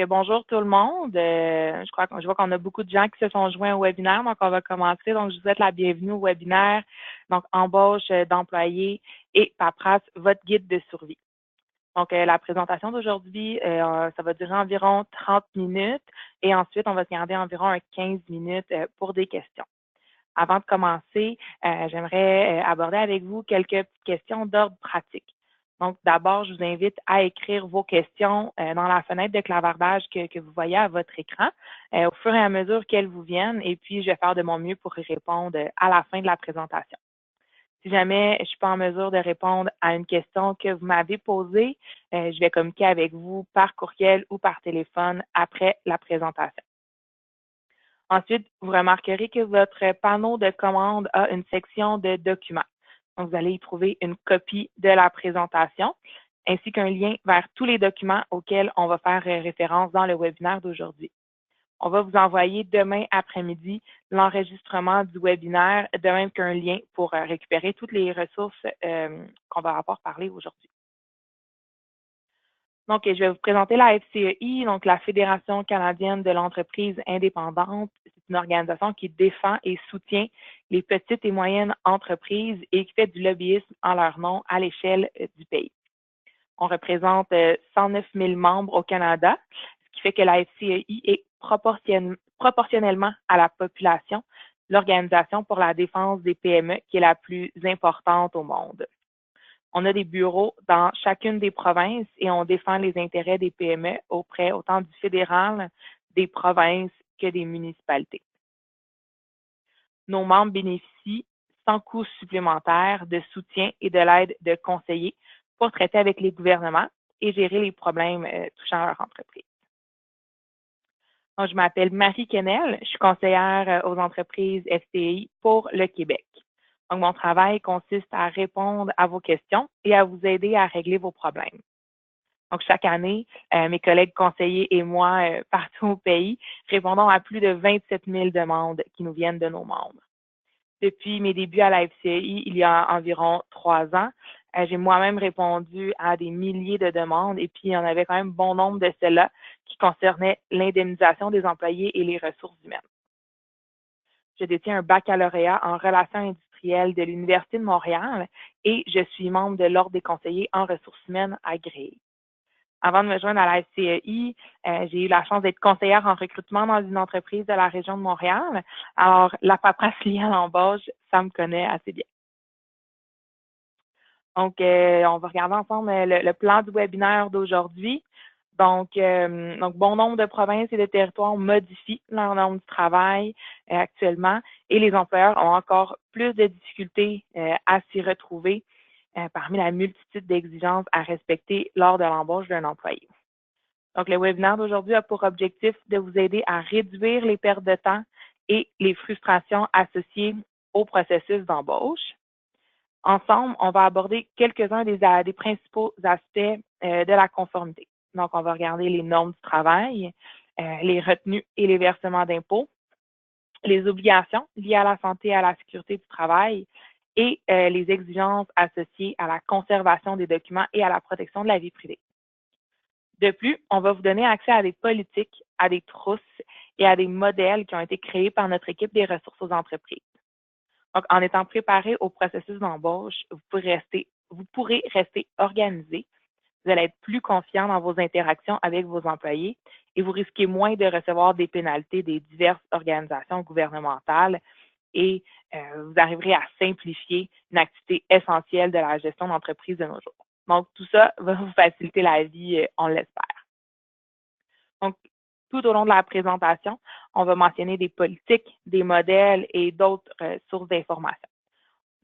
Bonjour tout le monde. Je vois qu'on a beaucoup de gens qui se sont joints au webinaire, donc on va commencer. Donc, je vous souhaite la bienvenue au webinaire, donc embauche d'employés et paperasse, votre guide de survie. Donc, la présentation d'aujourd'hui, ça va durer environ 30 minutes et ensuite, on va se garder environ 15 minutes pour des questions. Avant de commencer, j'aimerais aborder avec vous quelques petites questions d'ordre pratique. Donc, d'abord, je vous invite à écrire vos questions dans la fenêtre de clavardage que vous voyez à votre écran au fur et à mesure qu'elles vous viennent, et puis je vais faire de mon mieux pour y répondre à la fin de la présentation. Si jamais je ne suis pas en mesure de répondre à une question que vous m'avez posée, je vais communiquer avec vous par courriel ou par téléphone après la présentation. Ensuite, vous remarquerez que votre panneau de commande a une section de documents. Donc, vous allez y trouver une copie de la présentation ainsi qu'un lien vers tous les documents auxquels on va faire référence dans le webinaire d'aujourd'hui. On va vous envoyer demain après-midi l'enregistrement du webinaire, de même qu'un lien pour récupérer toutes les ressources qu'on va avoir parlé aujourd'hui. Donc, je vais vous présenter la FCEI, donc la Fédération canadienne de l'entreprise indépendante. C'est une organisation qui défend et soutient les petites et moyennes entreprises et qui fait du lobbyisme en leur nom à l'échelle du pays. On représente 109 000 membres au Canada, ce qui fait que la FCEI est proportionnellement à la population, l'organisation pour la défense des PME qui est la plus importante au monde. On a des bureaux dans chacune des provinces et on défend les intérêts des PME auprès autant du fédéral, des provinces que des municipalités. Nos membres bénéficient sans coût supplémentaire de soutien et de l'aide de conseillers pour traiter avec les gouvernements et gérer les problèmes touchant leur entreprise. Donc, je m'appelle Marie Quesnel, je suis conseillère aux entreprises FCI pour le Québec. Donc, mon travail consiste à répondre à vos questions et à vous aider à régler vos problèmes. Donc, chaque année, mes collègues conseillers et moi, partout au pays, répondons à plus de 27 000 demandes qui nous viennent de nos membres. Depuis mes débuts à la FCI, il y a environ 3 ans, j'ai moi-même répondu à des milliers de demandes et puis il y en avait quand même bon nombre de celles-là qui concernaient l'indemnisation des employés et les ressources humaines. Je détiens un baccalauréat en relations industrielles de l'Université de Montréal et je suis membre de l'Ordre des conseillers en ressources humaines agréées. Avant de me joindre à la FCEI, j'ai eu la chance d'être conseillère en recrutement dans une entreprise de la région de Montréal. Alors, la paperasse liée à l'embauche, ça me connaît assez bien. Donc, on va regarder ensemble le plan du webinaire d'aujourd'hui. Donc, bon nombre de provinces et de territoires modifient leur norme du travail actuellement et les employeurs ont encore plus de difficultés à s'y retrouver parmi la multitude d'exigences à respecter lors de l'embauche d'un employé. Donc, le webinaire d'aujourd'hui a pour objectif de vous aider à réduire les pertes de temps et les frustrations associées au processus d'embauche. Ensemble, on va aborder quelques-uns des principaux aspects de la conformité. Donc, on va regarder les normes du travail, les retenues et les versements d'impôts, les obligations liées à la santé et à la sécurité du travail et les exigences associées à la conservation des documents et à la protection de la vie privée. De plus, on va vous donner accès à des politiques, à des trousses et à des modèles qui ont été créés par notre équipe des ressources aux entreprises. Donc, en étant préparé au processus d'embauche, vous pourrez rester organisé. Vous allez être plus confiant dans vos interactions avec vos employés et vous risquez moins de recevoir des pénalités des diverses organisations gouvernementales et vous arriverez à simplifier une activité essentielle de la gestion d'entreprise de nos jours. Donc, tout ça va vous faciliter la vie, on l'espère. Donc, tout au long de la présentation, on va mentionner des politiques, des modèles et d'autres sources d'informations.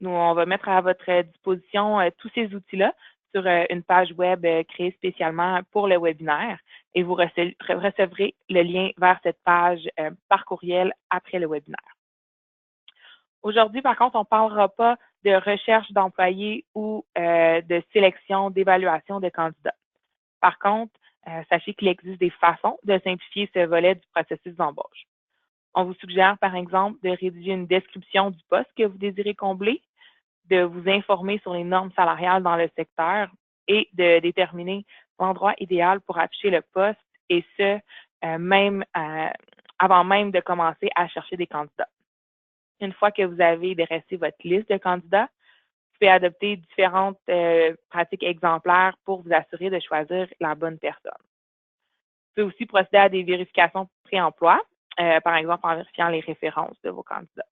Nous, on va mettre à votre disposition tous ces outils-là sur une page web créée spécialement pour le webinaire et vous recevrez le lien vers cette page par courriel après le webinaire. Aujourd'hui, par contre, on ne parlera pas de recherche d'employés ou de sélection, d'évaluation de candidats. Par contre, sachez qu'il existe des façons de simplifier ce volet du processus d'embauche. On vous suggère, par exemple, de rédiger une description du poste que vous désirez combler, de vous informer sur les normes salariales dans le secteur et de déterminer l'endroit idéal pour afficher le poste et ce, même avant même de commencer à chercher des candidats. Une fois que vous avez dressé votre liste de candidats, vous pouvez adopter différentes pratiques exemplaires pour vous assurer de choisir la bonne personne. Vous pouvez aussi procéder à des vérifications pré-emploi, par exemple en vérifiant les références de vos candidats.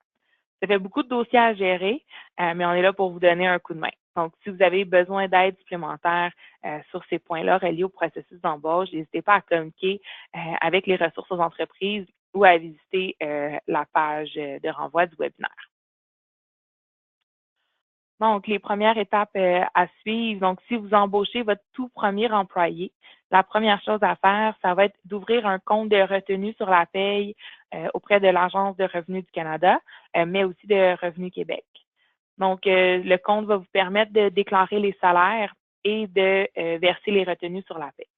Ça fait beaucoup de dossiers à gérer, mais on est là pour vous donner un coup de main. Donc, si vous avez besoin d'aide supplémentaire sur ces points-là reliés au processus d'embauche, n'hésitez pas à communiquer avec les ressources aux entreprises ou à visiter la page de renvoi du webinaire. Donc, les premières étapes à suivre. Donc, si vous embauchez votre tout premier employé, la première chose à faire, ça va être d'ouvrir un compte de retenue sur la paye auprès de l'Agence de revenus du Canada, mais aussi de Revenu Québec. Donc, le compte va vous permettre de déclarer les salaires et de verser les retenues sur la paye.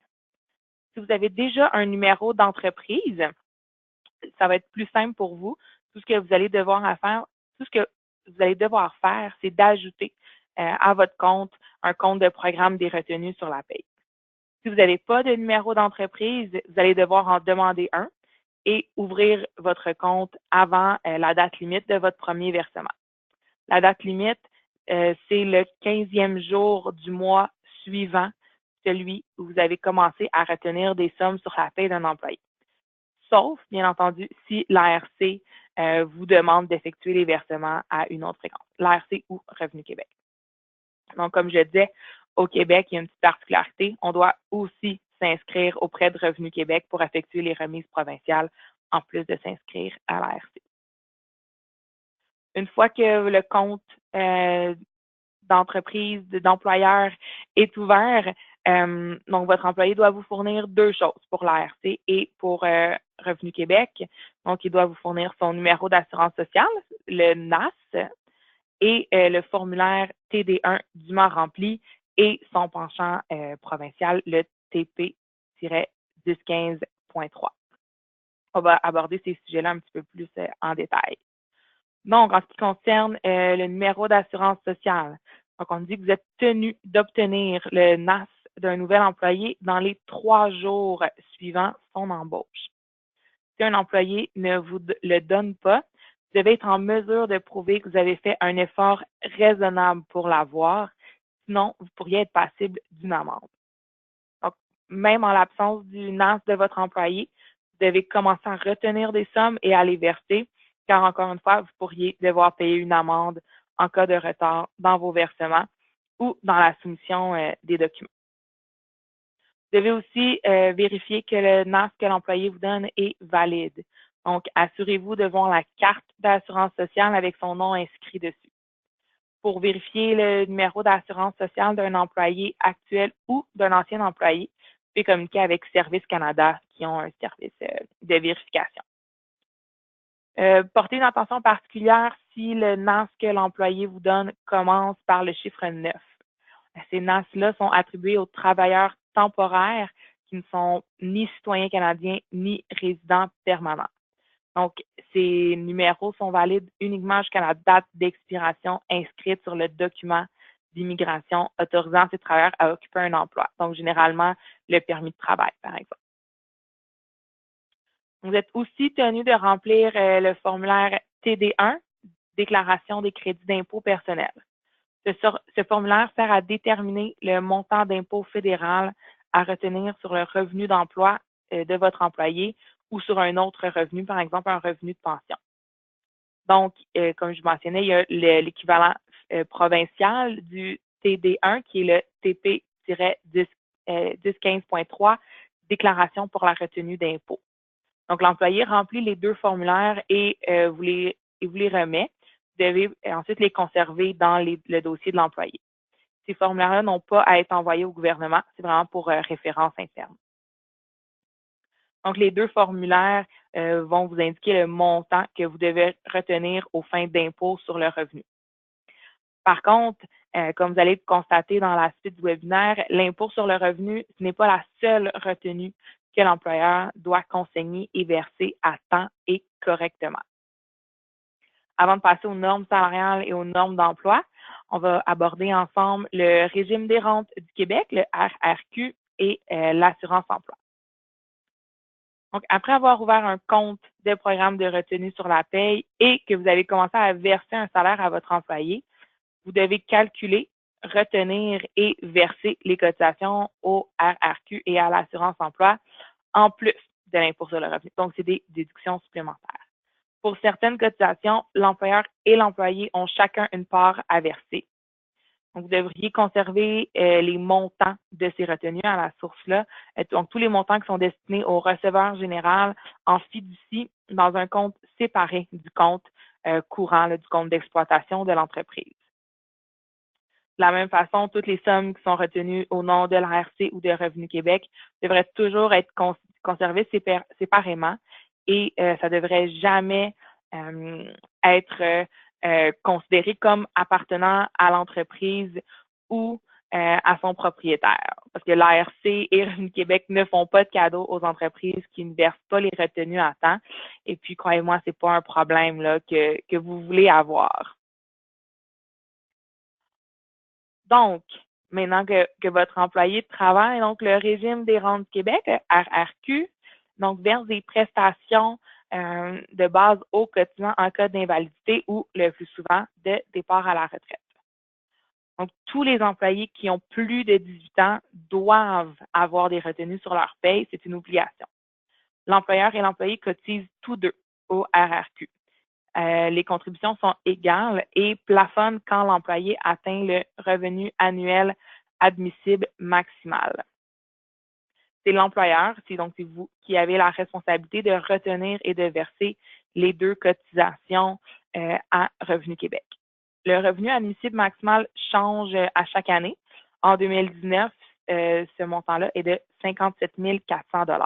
Si vous avez déjà un numéro d'entreprise, ça va être plus simple pour vous. Tout ce que vous allez devoir faire, tout ce que vous allez devoir faire, c'est d'ajouter à votre compte un compte de programme des retenues sur la paye. Si vous n'avez pas de numéro d'entreprise, vous allez devoir en demander un et ouvrir votre compte avant la date limite de votre premier versement. La date limite, c'est le 15e jour du mois suivant celui où vous avez commencé à retenir des sommes sur la paie d'un employé. Sauf, bien entendu, si l'ARC vous demande d'effectuer les versements à une autre fréquence, l'ARC ou Revenu Québec. Donc, comme je disais, au Québec, il y a une petite particularité. On doit aussi s'inscrire auprès de Revenu Québec pour effectuer les remises provinciales, en plus de s'inscrire à l'ARC. Une fois que le compte d'entreprise, d'employeur est ouvert, donc votre employé doit vous fournir deux choses pour l'ARC et pour Revenu Québec. Donc, il doit vous fournir son numéro d'assurance sociale, le NAS, et le formulaire TD1 dûment rempli et son penchant provincial, le TP-1015.3. On va aborder ces sujets-là un petit peu plus en détail. Donc, en ce qui concerne le numéro d'assurance sociale, donc on dit que vous êtes tenu d'obtenir le NAS d'un nouvel employé dans les 3 jours suivant son embauche. Si un employé ne vous le donne pas, vous devez être en mesure de prouver que vous avez fait un effort raisonnable pour l'avoir, sinon vous pourriez être passible d'une amende. Donc, même en l'absence du NAS de votre employé, vous devez commencer à retenir des sommes et à les verser, car encore une fois, vous pourriez devoir payer une amende en cas de retard dans vos versements ou dans la soumission des documents. Vous devez aussi vérifier que le NAS que l'employé vous donne est valide. Donc, assurez-vous de voir la carte d'assurance sociale avec son nom inscrit dessus. Pour vérifier le numéro d'assurance sociale d'un employé actuel ou d'un ancien employé, vous pouvez communiquer avec Service Canada qui ont un service de vérification. Portez une attention particulière si le NAS que l'employé vous donne commence par le chiffre 9. Ces NAS-là sont attribués aux travailleurs temporaires qui ne sont ni citoyens canadiens ni résidents permanents. Donc, ces numéros sont valides uniquement jusqu'à la date d'expiration inscrite sur le document d'immigration autorisant ces travailleurs à occuper un emploi. Donc, généralement, le permis de travail, par exemple. Vous êtes aussi tenu de remplir le formulaire TD1, Déclaration des crédits d'impôt personnels. Ce formulaire sert à déterminer le montant d'impôt fédéral à retenir sur le revenu d'emploi de votre employé ou sur un autre revenu, par exemple un revenu de pension. Donc, comme je mentionnais, il y a l'équivalent provincial du TD1 qui est le TP-1015.3, Déclaration pour la retenue d'impôt. Donc, l'employé remplit les deux formulaires et vous les remet. Vous devez ensuite les conserver dans le dossier de l'employé. Ces formulaires-là n'ont pas à être envoyés au gouvernement. C'est vraiment pour référence interne. Donc, les deux formulaires vont vous indiquer le montant que vous devez retenir aux fins d'impôt sur le revenu. Par contre, comme vous allez le constater dans la suite du webinaire, l'impôt sur le revenu, ce n'est pas la seule retenue que l'employeur doit consigner et verser à temps et correctement. Avant de passer aux normes salariales et aux normes d'emploi, on va aborder ensemble le régime des rentes du Québec, le RRQ, et l'assurance emploi. Donc, après avoir ouvert un compte de programme de retenue sur la paye et que vous avez commencé à verser un salaire à votre employé, vous devez calculer, retenir et verser les cotisations au RRQ et à l'assurance emploi en plus de l'impôt sur le revenu. Donc, c'est des déductions supplémentaires. Pour certaines cotisations, l'employeur et l'employé ont chacun une part à verser. Donc, vous devriez conserver les montants de ces retenues à la source-là. Donc, tous les montants qui sont destinés au receveur général en fiducie dans un compte séparé du compte courant, là, du compte d'exploitation de l'entreprise. De la même façon, toutes les sommes qui sont retenues au nom de l'ARC ou de Revenu Québec devraient toujours être conservées séparément et ça devrait jamais être considéré comme appartenant à l'entreprise ou à son propriétaire. Parce que l'ARC et Revenu Québec ne font pas de cadeaux aux entreprises qui ne versent pas les retenues à temps. Et puis, croyez-moi, c'est pas un problème là, que vous voulez avoir. Donc, maintenant que votre employé travaille, donc le régime des rentes du Québec, le RRQ, donc verse des prestations de base aux cotisants en cas d'invalidité ou le plus souvent de départ à la retraite. Donc, tous les employés qui ont plus de 18 ans doivent avoir des retenues sur leur paye, c'est une obligation. L'employeur et l'employé cotisent tous deux au RRQ. Les contributions sont égales et plafonnent quand l'employé atteint le revenu annuel admissible maximal. C'est l'employeur, c'est vous qui avez la responsabilité de retenir et de verser les deux cotisations à Revenu Québec. Le revenu admissible maximal change à chaque année. En 2019, ce montant-là est de 57 400 $.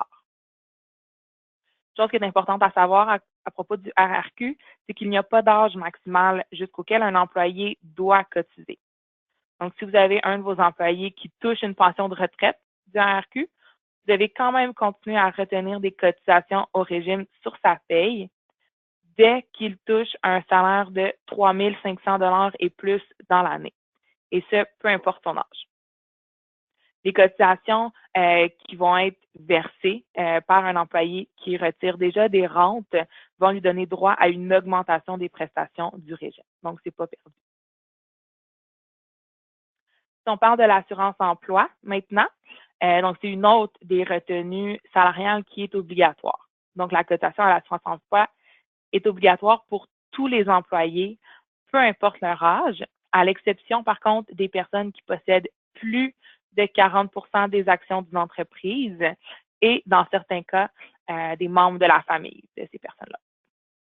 Chose qui est importante à savoir à propos du RRQ, c'est qu'il n'y a pas d'âge maximal jusqu'auquel un employé doit cotiser. Donc, si vous avez un de vos employés qui touche une pension de retraite du RRQ, vous devez quand même continuer à retenir des cotisations au régime sur sa paye dès qu'il touche un salaire de 3 500 $ et plus dans l'année. Et ce, peu importe son âge. Les cotisations qui vont être versées par un employé qui retire déjà des rentes vont lui donner droit à une augmentation des prestations du régime. Donc, c'est pas perdu. Si on parle de l'assurance emploi maintenant, donc c'est une autre des retenues salariales qui est obligatoire. Donc, la cotisation à l'assurance emploi est obligatoire pour tous les employés, peu importe leur âge, à l'exception, par contre, des personnes qui possèdent plus de 40 des actions d'une entreprise et, dans certains cas, des membres de la famille de ces personnes-là.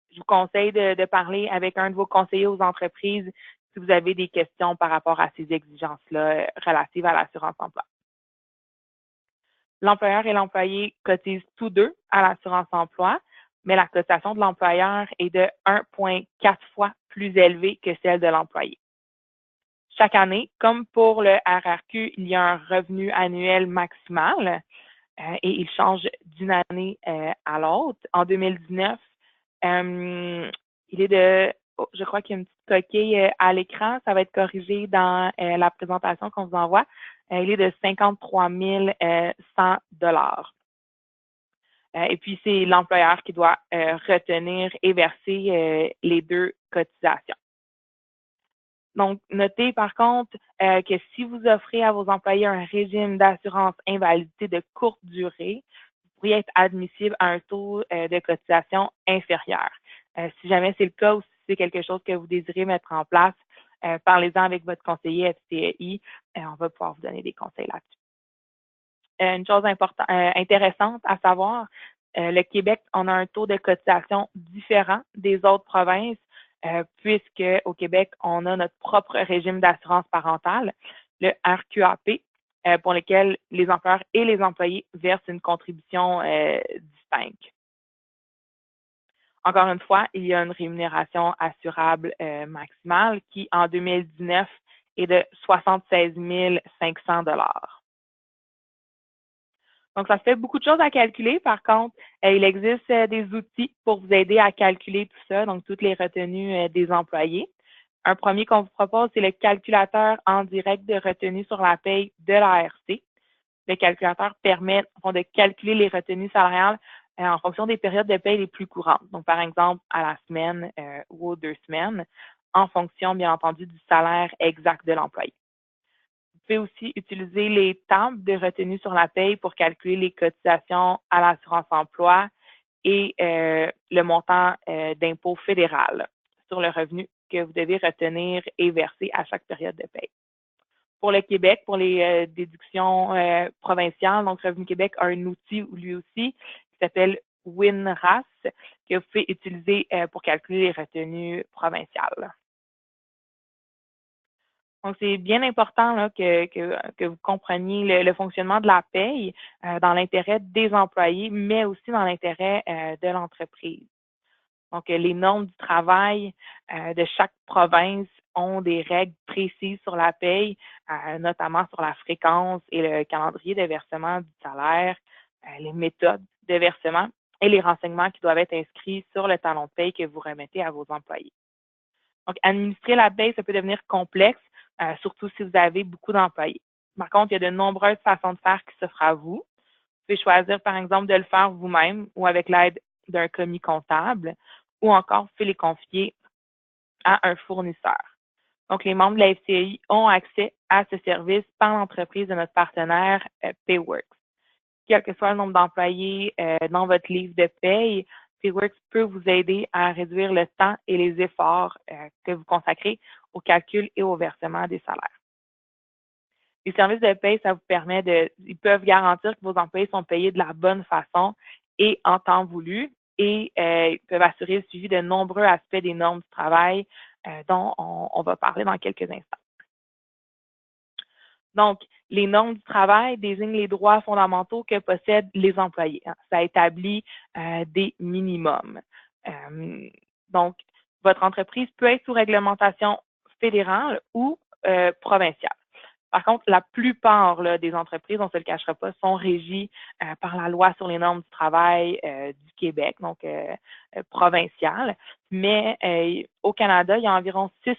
Je vous conseille de parler avec un de vos conseillers aux entreprises si vous avez des questions par rapport à ces exigences-là relatives à l'assurance emploi. L'employeur et l'employé cotisent tous deux à l'assurance emploi, mais la cotisation de l'employeur est de 1,4 fois plus élevée que celle de l'employé. Chaque année, comme pour le RRQ, il y a un revenu annuel maximal et il change d'une année à l'autre. En 2019, il est de, je crois qu'il y a une petite coquille à l'écran, ça va être corrigé dans la présentation qu'on vous envoie. Il est de 53 100 $. Et puis, c'est l'employeur qui doit retenir et verser les deux cotisations. Donc, notez par contre que si vous offrez à vos employés un régime d'assurance invalidité de courte durée, vous pourriez être admissible à un taux de cotisation inférieur. Si jamais c'est le cas ou si c'est quelque chose que vous désirez mettre en place, parlez-en avec votre conseiller FCI. On va pouvoir vous donner des conseils là-dessus. Une chose intéressante à savoir, le Québec, on a un taux de cotisation différent des autres provinces, puisque au Québec, on a notre propre régime d'assurance parentale, le RQAP, pour lequel les employeurs et les employés versent une contribution distincte. Encore une fois, il y a une rémunération assurable maximale qui, en 2019, est de 76 500 $. Donc, ça fait beaucoup de choses à calculer. Par contre, il existe des outils pour vous aider à calculer tout ça, donc toutes les retenues des employés. Un premier qu'on vous propose, c'est le calculateur en direct de retenue sur la paye de l'ARC. Le calculateur permet de calculer les retenues salariales en fonction des périodes de paie les plus courantes. Donc, par exemple, à la semaine ou aux 2 semaines, en fonction, bien entendu, du salaire exact de l'employé. Vous pouvez aussi utiliser les tables de retenue sur la paie pour calculer les cotisations à l'assurance emploi et le montant d'impôt fédéral sur le revenu que vous devez retenir et verser à chaque période de paie. Pour le Québec, pour les déductions provinciales, donc Revenu Québec a un outil lui aussi qui s'appelle WinRAS que vous pouvez utiliser pour calculer les retenues provinciales. Donc, c'est bien important là, que vous compreniez le fonctionnement de la paye dans l'intérêt des employés, mais aussi dans l'intérêt de l'entreprise. Donc, les normes du travail de chaque province ont des règles précises sur la paye, notamment sur la fréquence et le calendrier de versement du salaire, les méthodes de versement et les renseignements qui doivent être inscrits sur le talon de paye que vous remettez à vos employés. Donc, administrer la paye, ça peut devenir complexe, surtout si vous avez beaucoup d'employés. Par contre, il y a de nombreuses façons de faire qui s'offrent à vous. Vous pouvez choisir, par exemple, de le faire vous-même ou avec l'aide d'un commis comptable, ou encore vous pouvez les confier à un fournisseur. Donc, les membres de la FCI ont accès à ce service par l'entreprise de notre partenaire Payworks. Quel que soit le nombre d'employés dans votre livre de paye, Payworks peut vous aider à réduire le temps et les efforts que vous consacrez au calcul et au versement des salaires. Les services de paye, ça vous permet ils peuvent garantir que vos employés sont payés de la bonne façon et en temps voulu, et ils peuvent assurer le suivi de nombreux aspects des normes du travail dont on va parler dans quelques instants. Donc, les normes du travail désignent les droits fondamentaux que possèdent les employés. Ça établit des minimums. Donc, votre entreprise peut être sous réglementation fédérale ou provinciale. Par contre, la plupart là, des entreprises, on ne se le cachera pas, sont régies par la loi sur les normes du travail du Québec, donc provinciale. Mais au Canada, il y a environ 6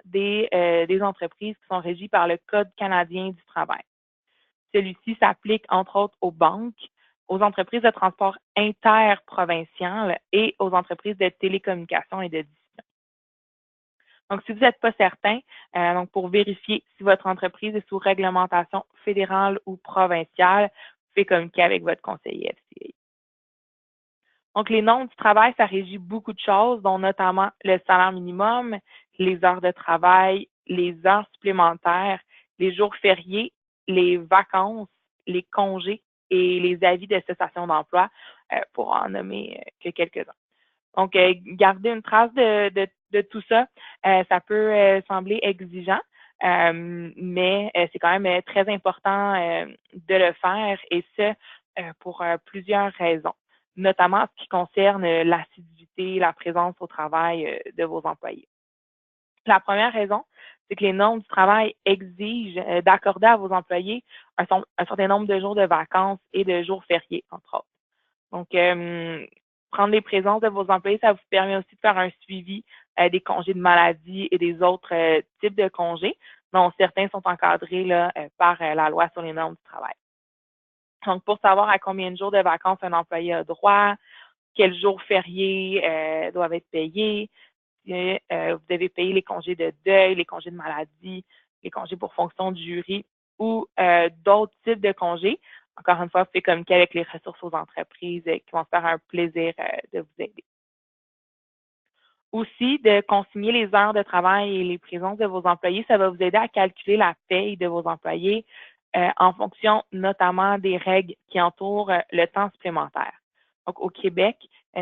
des entreprises qui sont régies par le Code canadien du travail. Celui-ci s'applique, entre autres, aux banques, aux entreprises de transport interprovincial et aux entreprises de télécommunications et de diffusion. Donc, si vous n'êtes pas certain, donc pour vérifier si votre entreprise est sous réglementation fédérale ou provinciale, vous pouvez communiquer avec votre conseiller FCI. Donc, les normes du travail, ça régit beaucoup de choses, dont notamment le salaire minimum, les heures de travail, les heures supplémentaires, les jours fériés, les vacances, les congés et les avis de cessation d'emploi, pour en nommer que quelques-uns. Donc, garder une trace de tout ça, ça peut sembler exigeant, mais c'est quand même très important de le faire, et ce, pour plusieurs raisons, notamment en ce qui concerne l'assiduité, la présence au travail de vos employés. La première raison, c'est que les normes du travail exigent d'accorder à vos employés un certain nombre de jours de vacances et de jours fériés, entre autres. Donc, prendre les présences de vos employés, ça vous permet aussi de faire un suivi des congés de maladie et des autres types de congés, dont certains sont encadrés là, par la loi sur les normes du travail. Donc, pour savoir à combien de jours de vacances un employé a droit, quels jours fériés doivent être payés, vous devez payer les congés de deuil, les congés de maladie, les congés pour fonction du jury ou d'autres types de congés. Encore une fois, vous pouvez communiquer avec les ressources aux entreprises qui vont se faire un plaisir de vous aider. Aussi, de consigner les heures de travail et les présences de vos employés, ça va vous aider à calculer la paye de vos employés en fonction notamment des règles qui entourent le temps supplémentaire. Donc, au Québec,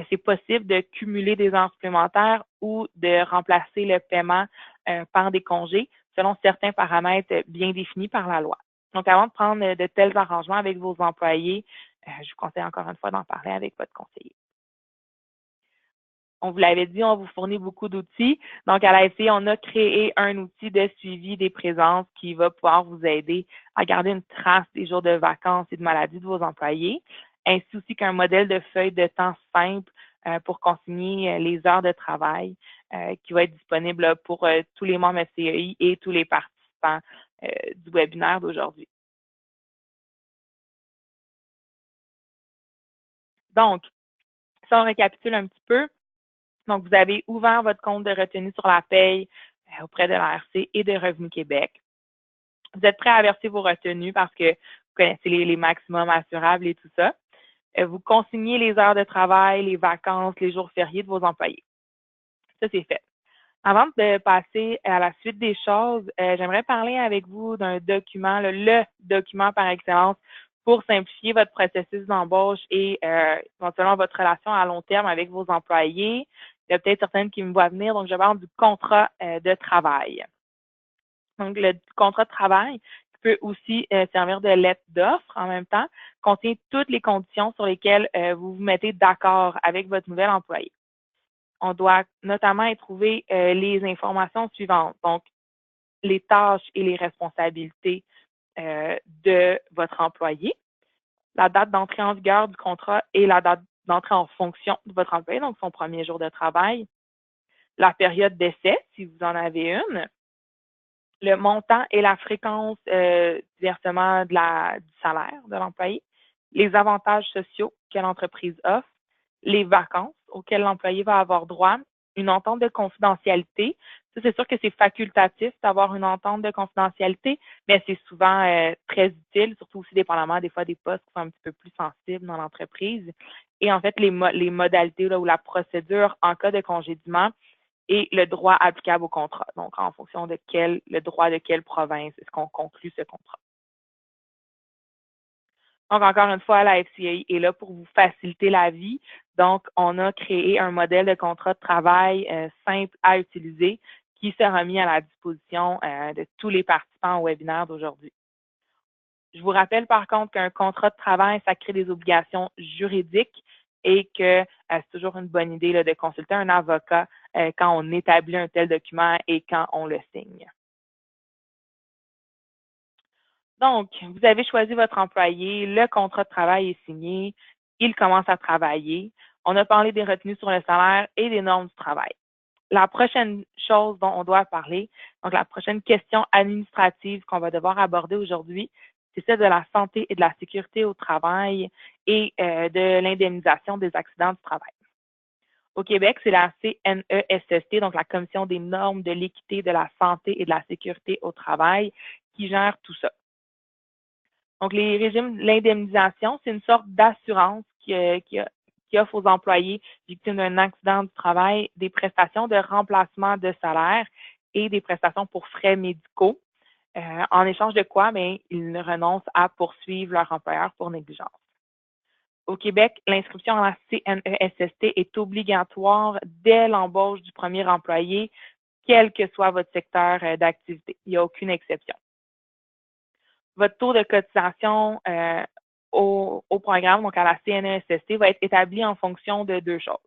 c'est possible de cumuler des heures supplémentaires ou de remplacer le paiement par des congés selon certains paramètres bien définis par la loi. Donc, avant de prendre de tels arrangements avec vos employés, je vous conseille encore une fois d'en parler avec votre conseiller. On vous l'avait dit, on vous fournit beaucoup d'outils. Donc, à la FCI, on a créé un outil de suivi des présences qui va pouvoir vous aider à garder une trace des jours de vacances et de maladie de vos employés, ainsi aussi qu'un modèle de feuille de temps simple pour consigner les heures de travail qui va être disponible pour tous les membres FCI et tous les participants du webinaire d'aujourd'hui. Donc, Si on récapitule un petit peu, donc vous avez ouvert votre compte de retenue sur la paye auprès de l'ARC et de Revenu Québec. Vous êtes prêt à verser vos retenues parce que vous connaissez les maximums assurables et tout ça. Vous consignez les heures de travail, les vacances, les jours fériés de vos employés. Ça, c'est fait. Avant de passer à la suite des choses, j'aimerais parler avec vous d'un document, le document par excellence pour simplifier votre processus d'embauche et éventuellement votre relation à long terme avec vos employés. Il y a peut-être certaines qui me voient venir, donc je parle du contrat de travail. Donc, le contrat de travail qui peut aussi servir de lettre d'offre en même temps, contient toutes les conditions sur lesquelles vous vous mettez d'accord avec votre nouvel employé. On doit notamment y trouver les informations suivantes, donc les tâches et les responsabilités de votre employé, la date d'entrée en vigueur du contrat et la date d'entrée en fonction de votre employé, donc son premier jour de travail, la période d'essai, si vous en avez une, le montant et la fréquence du versement du salaire de l'employé, les avantages sociaux que l'entreprise offre, les vacances auxquelles l'employé va avoir droit, une entente de confidentialité. Ça, c'est sûr que c'est facultatif d'avoir une entente de confidentialité, mais c'est souvent très utile, surtout aussi dépendamment des fois des postes qui sont un petit peu plus sensibles dans l'entreprise. Et en fait, les modalités là, ou la procédure en cas de congédiement et le droit applicable au contrat. Donc, en fonction de le droit de quelle province est-ce qu'on conclut ce contrat. Donc, encore une fois, la FCA est là pour vous faciliter la vie. Donc, on a créé un modèle de contrat de travail simple à utiliser qui sera mis à la disposition de tous les participants au webinaire d'aujourd'hui. Je vous rappelle par contre qu'un contrat de travail, ça crée des obligations juridiques et que c'est toujours une bonne idée là, de consulter un avocat quand on établit un tel document et quand on le signe. Donc, vous avez choisi votre employé, le contrat de travail est signé, il commence à travailler. On a parlé des retenues sur le salaire et des normes du travail. La prochaine chose dont on doit parler, donc la prochaine question administrative qu'on va devoir aborder aujourd'hui, c'est celle de la santé et de la sécurité au travail et de l'indemnisation des accidents du travail. Au Québec, c'est la CNESST, donc la Commission des normes de l'équité, de la santé et de la sécurité au travail, qui gère tout ça. Donc, les régimes, l'indemnisation, c'est une sorte d'assurance qui offre aux employés victimes d'un accident du travail des prestations de remplacement de salaire et des prestations pour frais médicaux. En échange de quoi, bien, ils ne renoncent à poursuivre leur employeur pour négligence. Au Québec, l'inscription à la CNESST est obligatoire dès l'embauche du premier employé, quel que soit votre secteur d'activité. Il n'y a aucune exception. Votre taux de cotisation au programme, donc à la CNESST, va être établi en fonction de deux choses,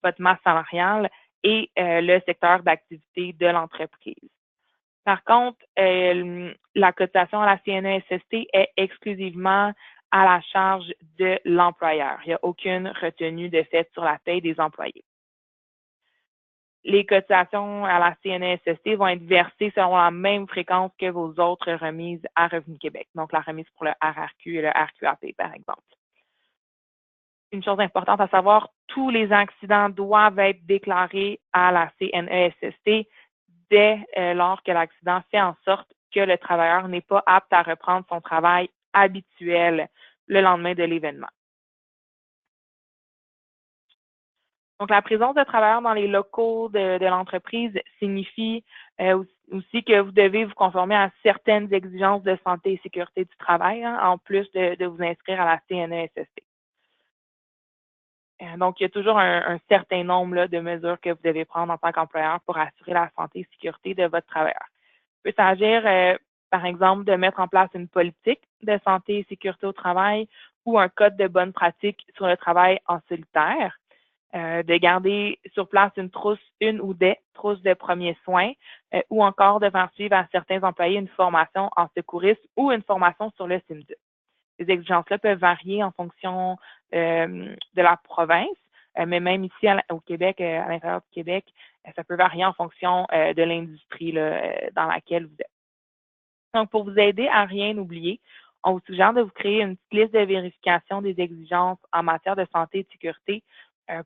votre masse salariale et le secteur d'activité de l'entreprise. Par contre, la cotisation à la CNESST est exclusivement à la charge de l'employeur. Il n'y a aucune retenue de fait sur la paie des employés. Les cotisations à la CNESST vont être versées selon la même fréquence que vos autres remises à Revenu Québec, donc la remise pour le RRQ et le RQAP, par exemple. Une chose importante à savoir, tous les accidents doivent être déclarés à la CNESST dès lors que l'accident fait en sorte que le travailleur n'est pas apte à reprendre son travail habituel le lendemain de l'événement. Donc, la présence de travailleurs dans les locaux de l'entreprise signifie aussi que vous devez vous conformer à certaines exigences de santé et sécurité du travail, hein, en plus de vous inscrire à la CNESST. Donc, il y a toujours un certain nombre là, de mesures que vous devez prendre en tant qu'employeur pour assurer la santé et sécurité de votre travailleur. Il peut s'agir, par exemple, de mettre en place une politique de santé et sécurité au travail ou un code de bonne pratique sur le travail en solitaire. De garder sur place une ou des trousses de premiers soins ou encore de faire suivre à certains employés une formation en secourisme ou une formation sur le SIM2. Ces exigences-là peuvent varier en fonction de la province, mais même ici au Québec, à l'intérieur du Québec, ça peut varier en fonction de l'industrie dans laquelle vous êtes. Donc, pour vous aider à rien oublier, on vous suggère de vous créer une petite liste de vérification des exigences en matière de santé et de sécurité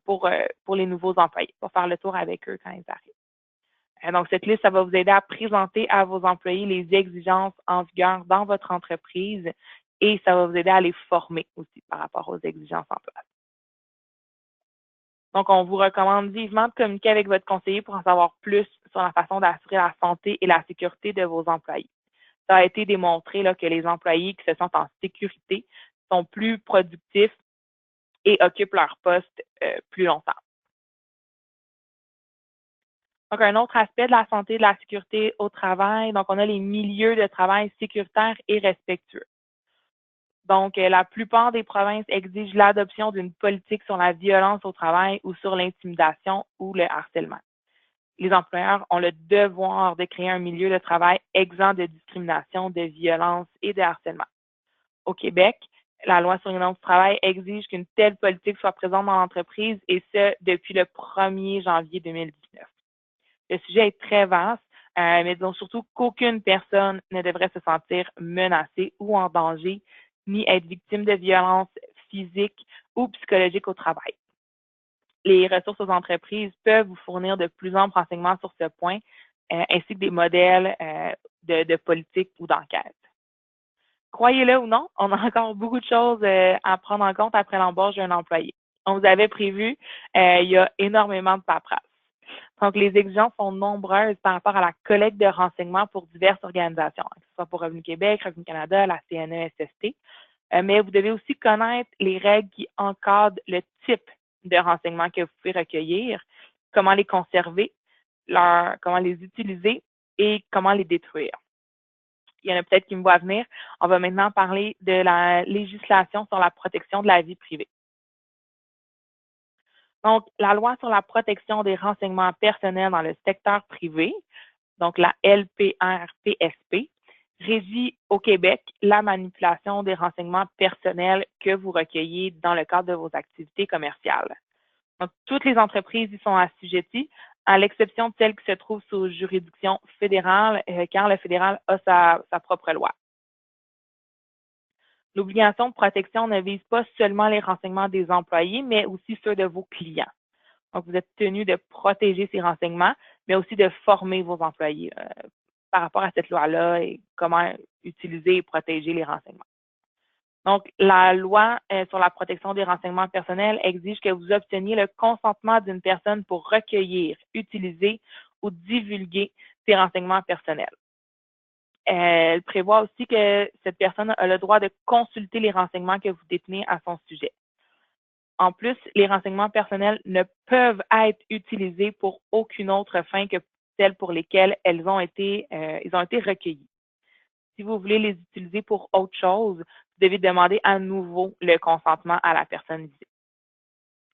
pour les nouveaux employés, pour faire le tour avec eux quand ils arrivent. Donc, cette liste, ça va vous aider à présenter à vos employés les exigences en vigueur dans votre entreprise et ça va vous aider à les former aussi par rapport aux exigences en place. Donc, on vous recommande vivement de communiquer avec votre conseiller pour en savoir plus sur la façon d'assurer la santé et la sécurité de vos employés. Ça a été démontré là, que les employés qui se sentent en sécurité sont plus productifs et occupent leur poste plus longtemps. Donc, un autre aspect de la santé et de la sécurité au travail, donc on a les milieux de travail sécuritaires et respectueux. Donc, la plupart des provinces exigent l'adoption d'une politique sur la violence au travail ou sur l'intimidation ou le harcèlement. Les employeurs ont le devoir de créer un milieu de travail exempt de discrimination, de violence et de harcèlement. Au Québec, la loi sur l'union du travail exige qu'une telle politique soit présente dans l'entreprise et ce, depuis le 1er janvier 2019. Le sujet est très vaste, mais disons surtout qu'aucune personne ne devrait se sentir menacée ou en danger, ni être victime de violences physiques ou psychologiques au travail. Les ressources aux entreprises peuvent vous fournir de plus amples renseignements sur ce point, ainsi que des modèles de politique ou d'enquête. Croyez-le ou non, on a encore beaucoup de choses à prendre en compte après l'embauche d'un employé. On vous avait prévu, il y a énormément de paperasse. Donc, les exigences sont nombreuses par rapport à la collecte de renseignements pour diverses organisations, que ce soit pour Revenu Québec, Revenu Canada, la CNESST. Mais vous devez aussi connaître les règles qui encadrent le type de renseignements que vous pouvez recueillir, comment les conserver, comment les utiliser et comment les détruire. Il y en a peut-être qui me voient venir. On va maintenant parler de la législation sur la protection de la vie privée. Donc, la loi sur la protection des renseignements personnels dans le secteur privé, donc la LPR-PSP, régit au Québec la manipulation des renseignements personnels que vous recueillez dans le cadre de vos activités commerciales. Donc, toutes les entreprises y sont assujetties, à l'exception de celles qui se trouvent sous juridiction fédérale, car le fédéral a sa propre loi. L'obligation de protection ne vise pas seulement les renseignements des employés, mais aussi ceux de vos clients. Donc, vous êtes tenu de protéger ces renseignements, mais aussi de former vos employés par rapport à cette loi-là et comment utiliser et protéger les renseignements. Donc, la loi sur la protection des renseignements personnels exige que vous obteniez le consentement d'une personne pour recueillir, utiliser ou divulguer ces renseignements personnels. Elle prévoit aussi que cette personne a le droit de consulter les renseignements que vous détenez à son sujet. En plus, les renseignements personnels ne peuvent être utilisés pour aucune autre fin que celles pour lesquelles ils ont été recueillis. Si vous voulez les utiliser pour autre chose, vous devez demander à nouveau le consentement à la personne visée.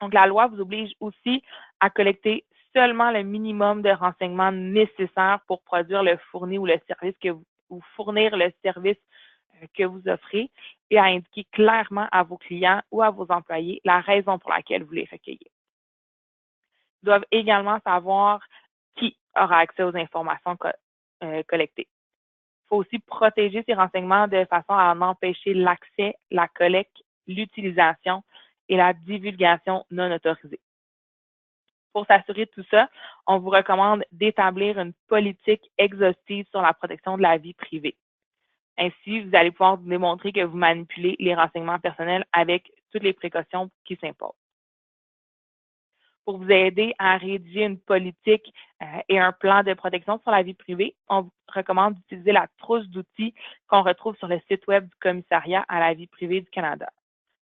Donc, la loi vous oblige aussi à collecter seulement le minimum de renseignements nécessaires pour produire le fourni ou le service ou fournir le service que vous offrez et à indiquer clairement à vos clients ou à vos employés la raison pour laquelle vous les recueillez. Ils doivent également savoir qui aura accès aux informations collectées. Il faut aussi protéger ces renseignements de façon à en empêcher l'accès, la collecte, l'utilisation et la divulgation non autorisée. Pour s'assurer de tout ça, on vous recommande d'établir une politique exhaustive sur la protection de la vie privée. Ainsi, vous allez pouvoir démontrer que vous manipulez les renseignements personnels avec toutes les précautions qui s'imposent. Pour vous aider à rédiger une politique et un plan de protection sur la vie privée, on vous recommande d'utiliser la trousse d'outils qu'on retrouve sur le site web du Commissariat à la vie privée du Canada.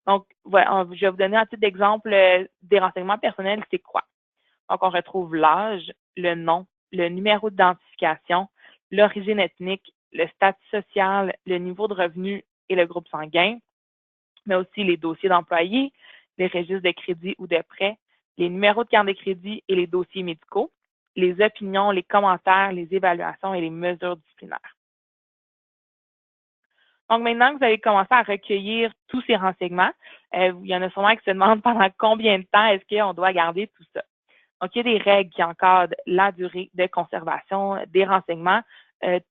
Donc, voilà, je vais vous donner un titre d'exemple des renseignements personnels, c'est quoi? Donc, on retrouve l'âge, le nom, le numéro d'identification, l'origine ethnique, le statut social, le niveau de revenu et le groupe sanguin, mais aussi les dossiers d'employés, les registres de crédit ou de prêt, les numéros de carte de crédit et les dossiers médicaux, les opinions, les commentaires, les évaluations et les mesures disciplinaires. Donc, maintenant que vous avez commencé à recueillir tous ces renseignements, il y en a sûrement qui se demandent pendant combien de temps est-ce qu'on doit garder tout ça. Donc, il y a des règles qui encadrent la durée de conservation des renseignements,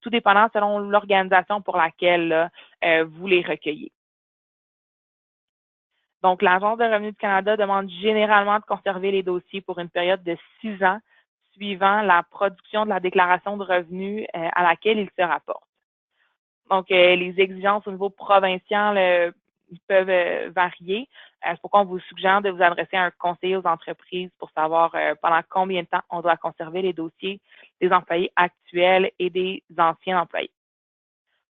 tout dépendant selon l'organisation pour laquelle vous les recueillez. Donc, l'Agence de revenus du Canada demande généralement de conserver les dossiers pour une période de 6 ans suivant la production de la déclaration de revenus à laquelle ils se rapportent. Donc, les exigences au niveau provincial peuvent varier. C'est pourquoi on vous suggère de vous adresser à un conseiller aux entreprises pour savoir pendant combien de temps on doit conserver les dossiers des employés actuels et des anciens employés.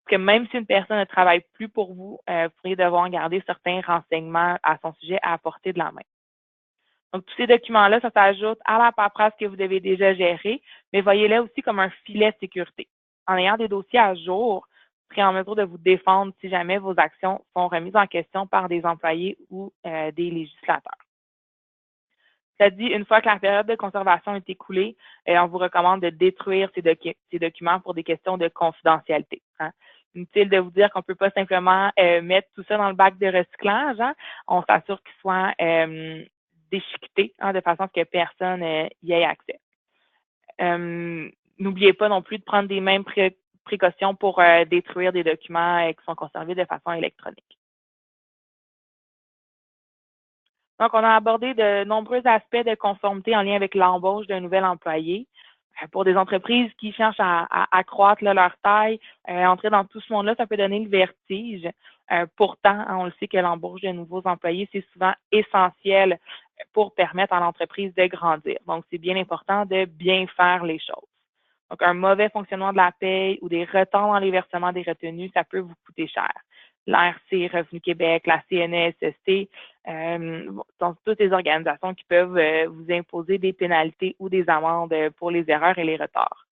Parce que même si une personne ne travaille plus pour vous, vous pourriez devoir garder certains renseignements à son sujet à portée de la main. Donc, tous ces documents-là, ça s'ajoute à la paperasse que vous devez déjà gérer, mais voyez-les aussi comme un filet de sécurité. En ayant des dossiers à jour, vous serez en mesure de vous défendre si jamais vos actions sont remises en question par des employés ou des législateurs. Ça dit, une fois que la période de conservation est écoulée, on vous recommande de détruire ces documents pour des questions de confidentialité. Hein. Inutile de vous dire qu'on ne peut pas simplement mettre tout ça dans le bac de recyclage. Hein. On s'assure qu'ils soient déchiquetés de façon à ce que personne y ait accès. N'oubliez pas non plus de prendre des mêmes précautions pour détruire des documents qui sont conservés de façon électronique. Donc, on a abordé de nombreux aspects de conformité en lien avec l'embauche d'un nouvel employé. Pour des entreprises qui cherchent à accroître leur taille, entrer dans tout ce monde-là, ça peut donner le vertige. Pourtant, on le sait que l'embauche de nouveaux employés, c'est souvent essentiel pour permettre à l'entreprise de grandir. Donc, c'est bien important de bien faire les choses. Donc, un mauvais fonctionnement de la paye ou des retards dans les versements des retenues, ça peut vous coûter cher. L'ARC, Revenu Québec, la CNESST, donc toutes les organisations qui peuvent vous imposer des pénalités ou des amendes pour les erreurs et les retards.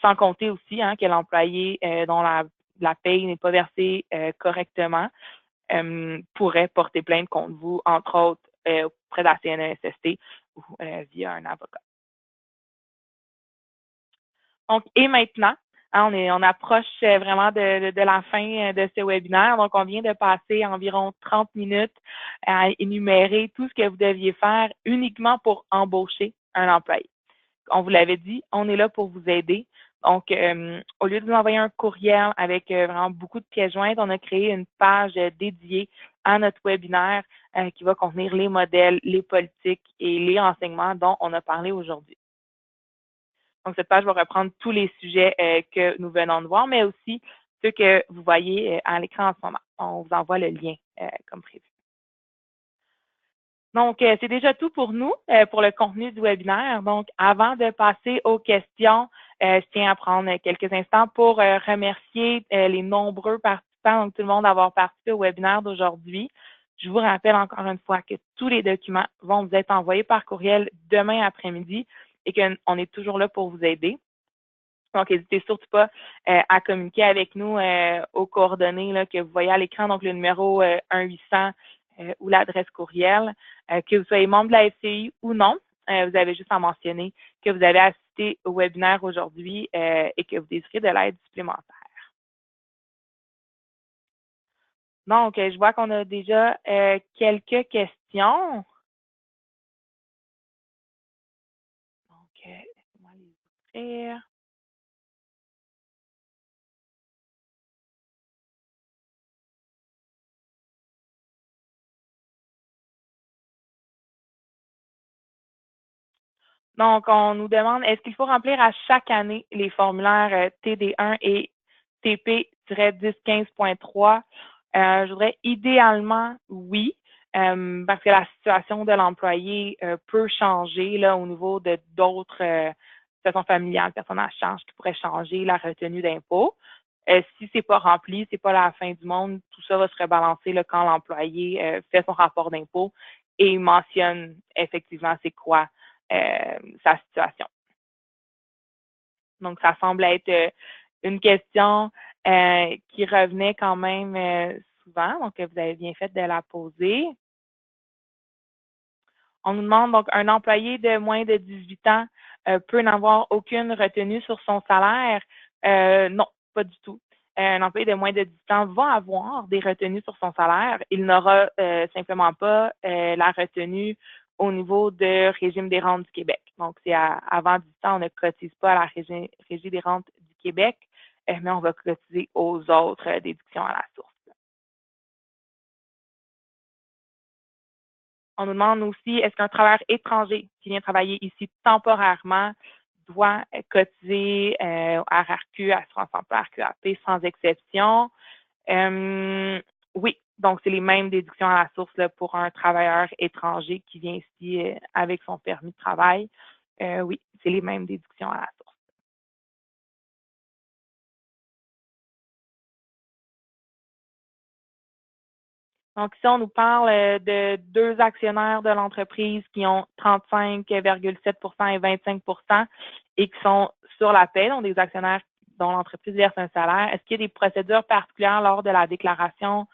Sans compter aussi que l'employé dont la paye n'est pas versée correctement pourrait porter plainte contre vous, entre autres auprès de la CNESST ou via un avocat. Donc, et maintenant, on approche vraiment de la fin de ce webinaire. Donc, on vient de passer environ 30 minutes à énumérer tout ce que vous deviez faire uniquement pour embaucher un employé. On vous l'avait dit, on est là pour vous aider. Donc, au lieu de vous envoyer un courriel avec vraiment beaucoup de pièces jointes, on a créé une page dédiée à notre webinaire qui va contenir les modèles, les politiques et les renseignements dont on a parlé aujourd'hui. Donc, cette page va reprendre tous les sujets que nous venons de voir, mais aussi ceux que vous voyez à l'écran en ce moment. On vous envoie le lien comme prévu. Donc, c'est déjà tout pour nous, pour le contenu du webinaire. Donc, avant de passer aux questions, je tiens à prendre quelques instants pour remercier les nombreux participants, donc tout le monde d'avoir participé au webinaire d'aujourd'hui. Je vous rappelle encore une fois que tous les documents vont vous être envoyés par courriel demain après-midi et qu'on est toujours là pour vous aider. Donc, n'hésitez surtout pas à communiquer avec nous aux coordonnées là, que vous voyez à l'écran, donc le numéro 1-800 ou l'adresse courriel. Que vous soyez membre de la FCI ou non, vous avez juste à mentionner que vous avez assisté au webinaire aujourd'hui et que vous désirez de l'aide supplémentaire. Donc, je vois qu'on a déjà quelques questions. Donc, laissez-moi les ouvrir. Donc, on nous demande, est-ce qu'il faut remplir à chaque année les formulaires TD1 et TP-1015.3? Je voudrais idéalement oui, parce que la situation de l'employé peut changer là, au niveau de d'autres situations familiales, personnes à charge qui pourraient changer la retenue d'impôt. Si c'est pas rempli, c'est pas la fin du monde, tout ça va se rebalancer là, quand l'employé fait son rapport d'impôt et mentionne effectivement c'est quoi sa situation. Donc, ça semble être une question qui revenait quand même souvent. Donc, vous avez bien fait de la poser. On nous demande donc un employé de moins de 18 ans peut n'avoir aucune retenue sur son salaire. Non, pas du tout. Un employé de moins de 18 ans va avoir des retenues sur son salaire. Il n'aura simplement pas la retenue au niveau de régime des rentes du Québec. Donc, c'est avant 18 ans, on ne cotise pas à la régie des rentes du Québec, mais on va cotiser aux autres déductions à la source. On nous demande aussi, est-ce qu'un travailleur étranger qui vient travailler ici temporairement doit cotiser RRQ, Assurance emploi, RQAP sans exception? Oui, donc c'est les mêmes déductions à la source là, pour un travailleur étranger qui vient ici avec son permis de travail. Oui, c'est les mêmes déductions à la source. Donc ici, on nous parle de deux actionnaires de l'entreprise qui ont 35,7 et 25 et qui sont sur la paie, donc des actionnaires dont l'entreprise verse un salaire. Est-ce qu'il y a des procédures particulières lors de la déclaration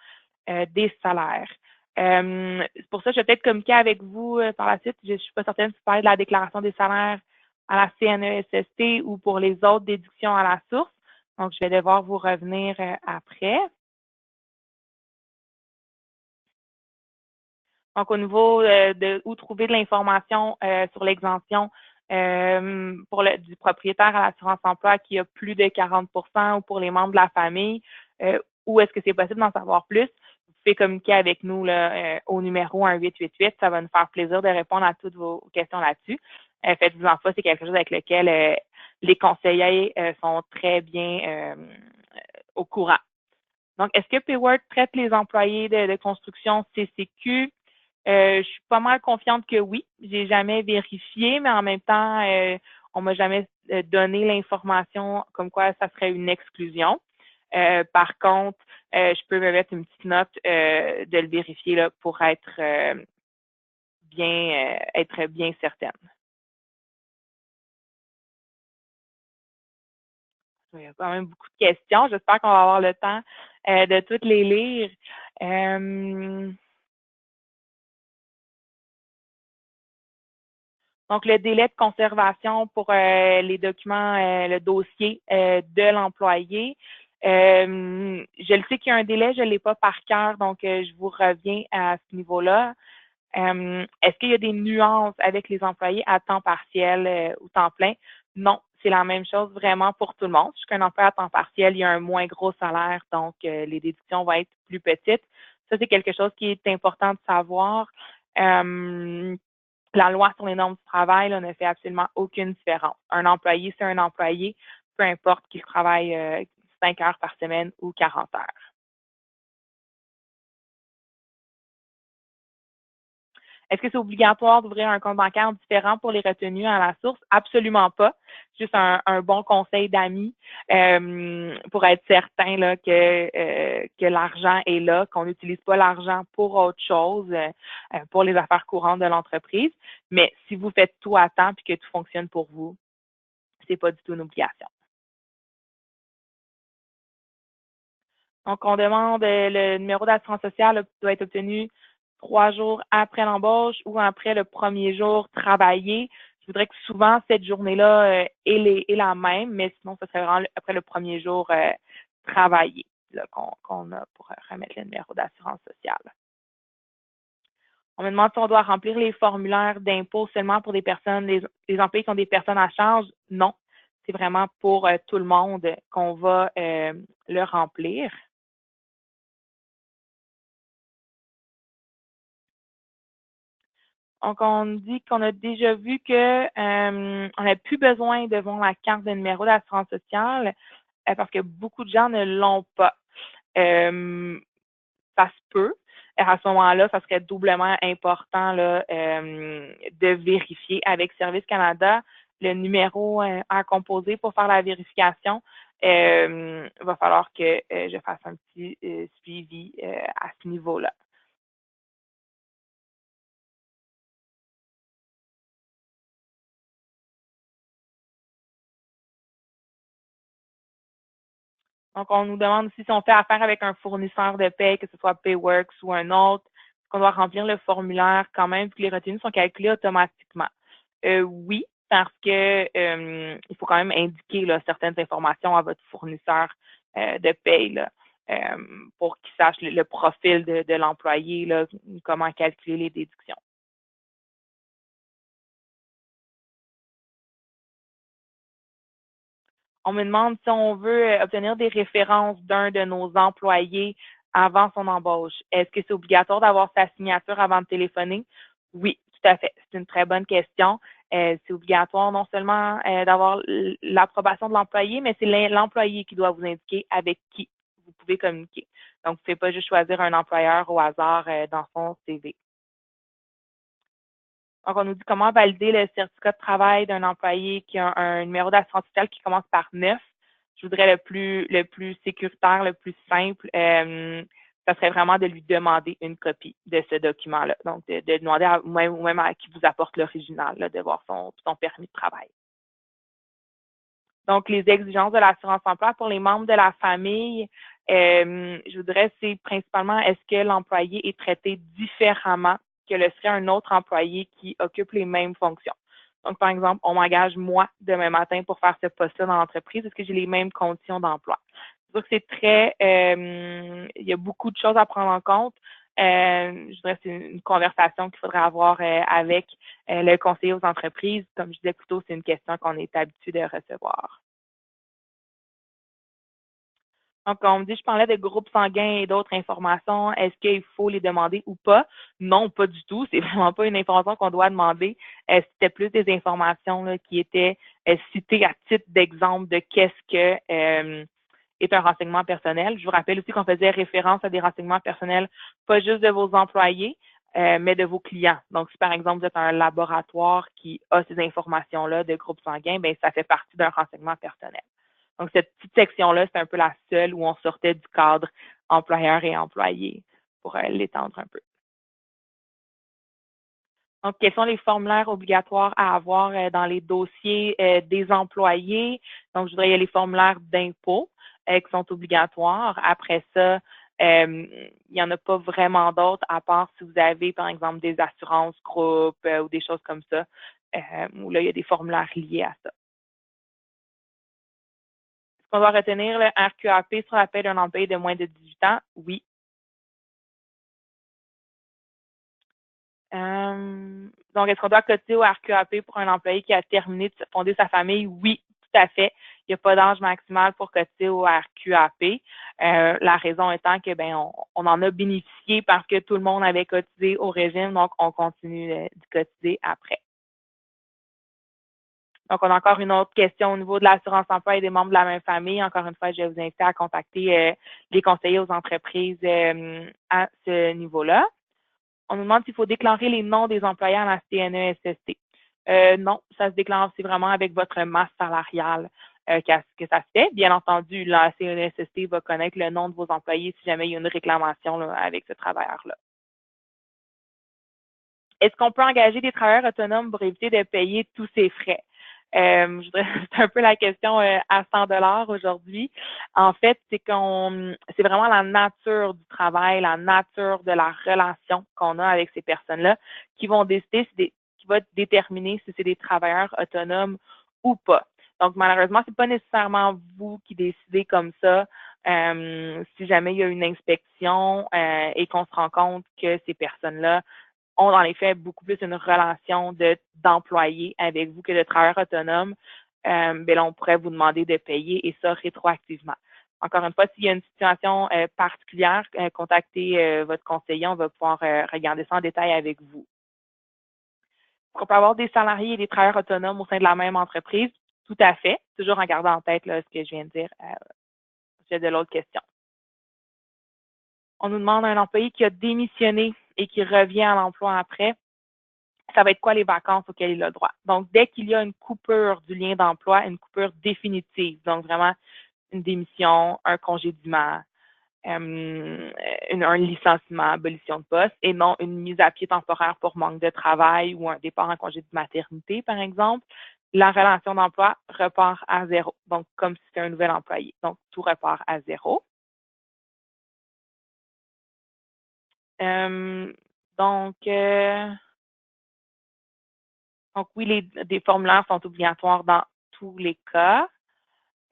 des salaires? C'est pour ça que je vais peut-être communiquer avec vous par la suite. Je ne suis pas certaine si vous parlez de la déclaration des salaires à la CNESST ou pour les autres déductions à la source. Donc, je vais devoir vous revenir après. Donc, au niveau de où trouver de l'information sur l'exemption du propriétaire à l'assurance emploi qui a plus de 40 ou pour les membres de la famille, où est-ce que c'est possible d'en savoir plus? Vous pouvez communiquer avec nous là, au numéro 1888. Ça va nous faire plaisir de répondre à toutes vos questions là-dessus. Faites-vous-en pas, c'est quelque chose avec lequel les conseillers sont très bien au courant. Donc, est-ce que Payword traite les employés de construction CCQ? Je suis pas mal confiante que oui. J'ai jamais vérifié, mais en même temps, on m'a jamais donné l'information comme quoi ça serait une exclusion. Par contre, je peux me mettre une petite note de le vérifier là, pour être bien certaine. Il y a quand même beaucoup de questions. J'espère qu'on va avoir le temps de toutes les lire. Donc, le délai de conservation pour les documents, le dossier de l'employé. Je le sais qu'il y a un délai, je ne l'ai pas par cœur, donc je vous reviens à ce niveau-là. Est-ce qu'il y a des nuances avec les employés à temps partiel ou temps plein? Non, c'est la même chose vraiment pour tout le monde. Jusqu'à un emploi à temps partiel, il y a un moins gros salaire, donc les déductions vont être plus petites. Ça, c'est quelque chose qui est important de savoir. La loi sur les normes du travail là, ne fait absolument aucune différence. Un employé, c'est un employé, peu importe qu'il travaille 5 heures par semaine ou 40 heures. Est-ce que c'est obligatoire d'ouvrir un compte bancaire différent pour les retenues à la source? Absolument pas. Juste un bon conseil d'amis pour être certain là, que l'argent est là, qu'on n'utilise pas l'argent pour autre chose, pour les affaires courantes de l'entreprise. Mais si vous faites tout à temps et que tout fonctionne pour vous, c'est pas du tout une obligation. Donc, on demande le numéro d'assurance sociale doit être obtenu 3 jours après l'embauche ou après le premier jour travaillé. Je voudrais que souvent, cette journée-là est la même, mais sinon, ce serait vraiment après le premier jour travaillé qu'on a pour remettre le numéro d'assurance sociale. On me demande si on doit remplir les formulaires d'impôt seulement pour des personnes, les employés qui ont des personnes à charge. Non, c'est vraiment pour tout le monde qu'on va le remplir. Donc, on dit qu'on a déjà vu que on n'a plus besoin de voir la carte de numéro d'assurance sociale parce que beaucoup de gens ne l'ont pas. Ça se peut. À ce moment-là, ça serait doublement important là, de vérifier avec Service Canada le numéro à composer pour faire la vérification. Il va falloir que je fasse un petit suivi à ce niveau-là. Donc, on nous demande aussi si on fait affaire avec un fournisseur de paie, que ce soit Payworks ou un autre, qu'on doit remplir le formulaire quand même, puis les retenues sont calculées automatiquement. Oui, parce que il faut quand même indiquer là, certaines informations à votre fournisseur de paie là, pour qu'il sache le profil de l'employé, là, comment calculer les déductions. On me demande si on veut obtenir des références d'un de nos employés avant son embauche. Est-ce que c'est obligatoire d'avoir sa signature avant de téléphoner? Oui, tout à fait. C'est une très bonne question. C'est obligatoire non seulement d'avoir l'approbation de l'employé, mais c'est l'employé qui doit vous indiquer avec qui vous pouvez communiquer. Donc, vous ne pouvez pas juste choisir un employeur au hasard dans son CV. Donc, on nous dit comment valider le certificat de travail d'un employé qui a un numéro d'assurance sociale qui commence par 9. Je voudrais le plus sécuritaire, le plus simple, ça serait vraiment de lui demander une copie de ce document-là. Donc, de demander ou même à qui vous apporte l'original, de voir son permis de travail. Donc, les exigences de l'assurance emploi pour les membres de la famille, je voudrais, c'est principalement est-ce que l'employé est traité différemment que le serait un autre employé qui occupe les mêmes fonctions. Donc, par exemple, on m'engage moi demain matin pour faire ce poste-là dans l'entreprise. Est-ce que j'ai les mêmes conditions d'emploi? C'est sûr que c'est très, il y a beaucoup de choses à prendre en compte. Je dirais que c'est une conversation qu'il faudrait avoir avec le conseiller aux entreprises. Comme je disais plus tôt, c'est une question qu'on est habitué de recevoir. Donc, on me dit, je parlais de groupes sanguins et d'autres informations. Est-ce qu'il faut les demander ou pas? Non, pas du tout. C'est vraiment pas une information qu'on doit demander. C'était plus des informations là, qui étaient citées à titre d'exemple de qu'est-ce que est un renseignement personnel. Je vous rappelle aussi qu'on faisait référence à des renseignements personnels, pas juste de vos employés, mais de vos clients. Donc, si par exemple, vous êtes un laboratoire qui a ces informations-là de groupes sanguins, bien, ça fait partie d'un renseignement personnel. Donc, cette petite section-là, c'est un peu la seule où on sortait du cadre employeur et employé pour l'étendre un peu. Donc, quels sont les formulaires obligatoires à avoir dans les dossiers des employés? Donc, je dirais, il y a les formulaires d'impôt qui sont obligatoires. Après ça, il n'y en a pas vraiment d'autres, à part si vous avez, par exemple, des assurances groupes ou des choses comme ça, où là, il y a des formulaires liés à ça. Est-ce qu'on doit retenir le RQAP sur la paie d'un employé de moins de 18 ans? Oui. Donc, est-ce qu'on doit cotiser au RQAP pour un employé qui a terminé de fonder sa famille? Oui, tout à fait. Il n'y a pas d'âge maximal pour cotiser au RQAP. La raison étant que on en a bénéficié parce que tout le monde avait cotisé au régime, donc on continue de cotiser après. Donc, on a encore une autre question au niveau de l'assurance emploi et des membres de la même famille. Encore une fois, je vais vous inviter à contacter les conseillers aux entreprises à ce niveau-là. On nous demande s'il faut déclarer les noms des employés à la CNESST. Non, ça se déclare aussi vraiment avec votre masse salariale que ça se fait. Bien entendu, la CNESST va connaître le nom de vos employés si jamais il y a une réclamation là, avec ce travailleur-là. Est-ce qu'on peut engager des travailleurs autonomes pour éviter de payer tous ces frais? Je voudrais, c'est un peu la question à 100 $ aujourd'hui. En fait, c'est vraiment la nature du travail, la nature de la relation qu'on a avec ces personnes-là qui vont décider, qui va déterminer si c'est des travailleurs autonomes ou pas. Donc, malheureusement, c'est pas nécessairement vous qui décidez comme ça. Si jamais il y a une inspection et qu'on se rend compte que ces personnes-là ont en effet beaucoup plus une relation d'employé avec vous que de travailleur autonome, là, on pourrait vous demander de payer et ça rétroactivement. Encore une fois, s'il y a une situation particulière, contactez votre conseiller, on va pouvoir regarder ça en détail avec vous. On peut avoir des salariés et des travailleurs autonomes au sein de la même entreprise, tout à fait, toujours en gardant en tête là, ce que je viens de dire au sujet de l'autre question. On nous demande un employé qui a démissionné et qui revient à l'emploi après, ça va être quoi les vacances auxquelles il a le droit. Donc, dès qu'il y a une coupure du lien d'emploi, une coupure définitive, donc vraiment une démission, un congédiement, un licenciement, abolition de poste, et non une mise à pied temporaire pour manque de travail ou un départ en congé de maternité, par exemple, la relation d'emploi repart à zéro. Donc, comme si c'était un nouvel employé. Donc, tout repart à zéro. Euh, donc, euh, donc, oui, des formulaires sont obligatoires dans tous les cas.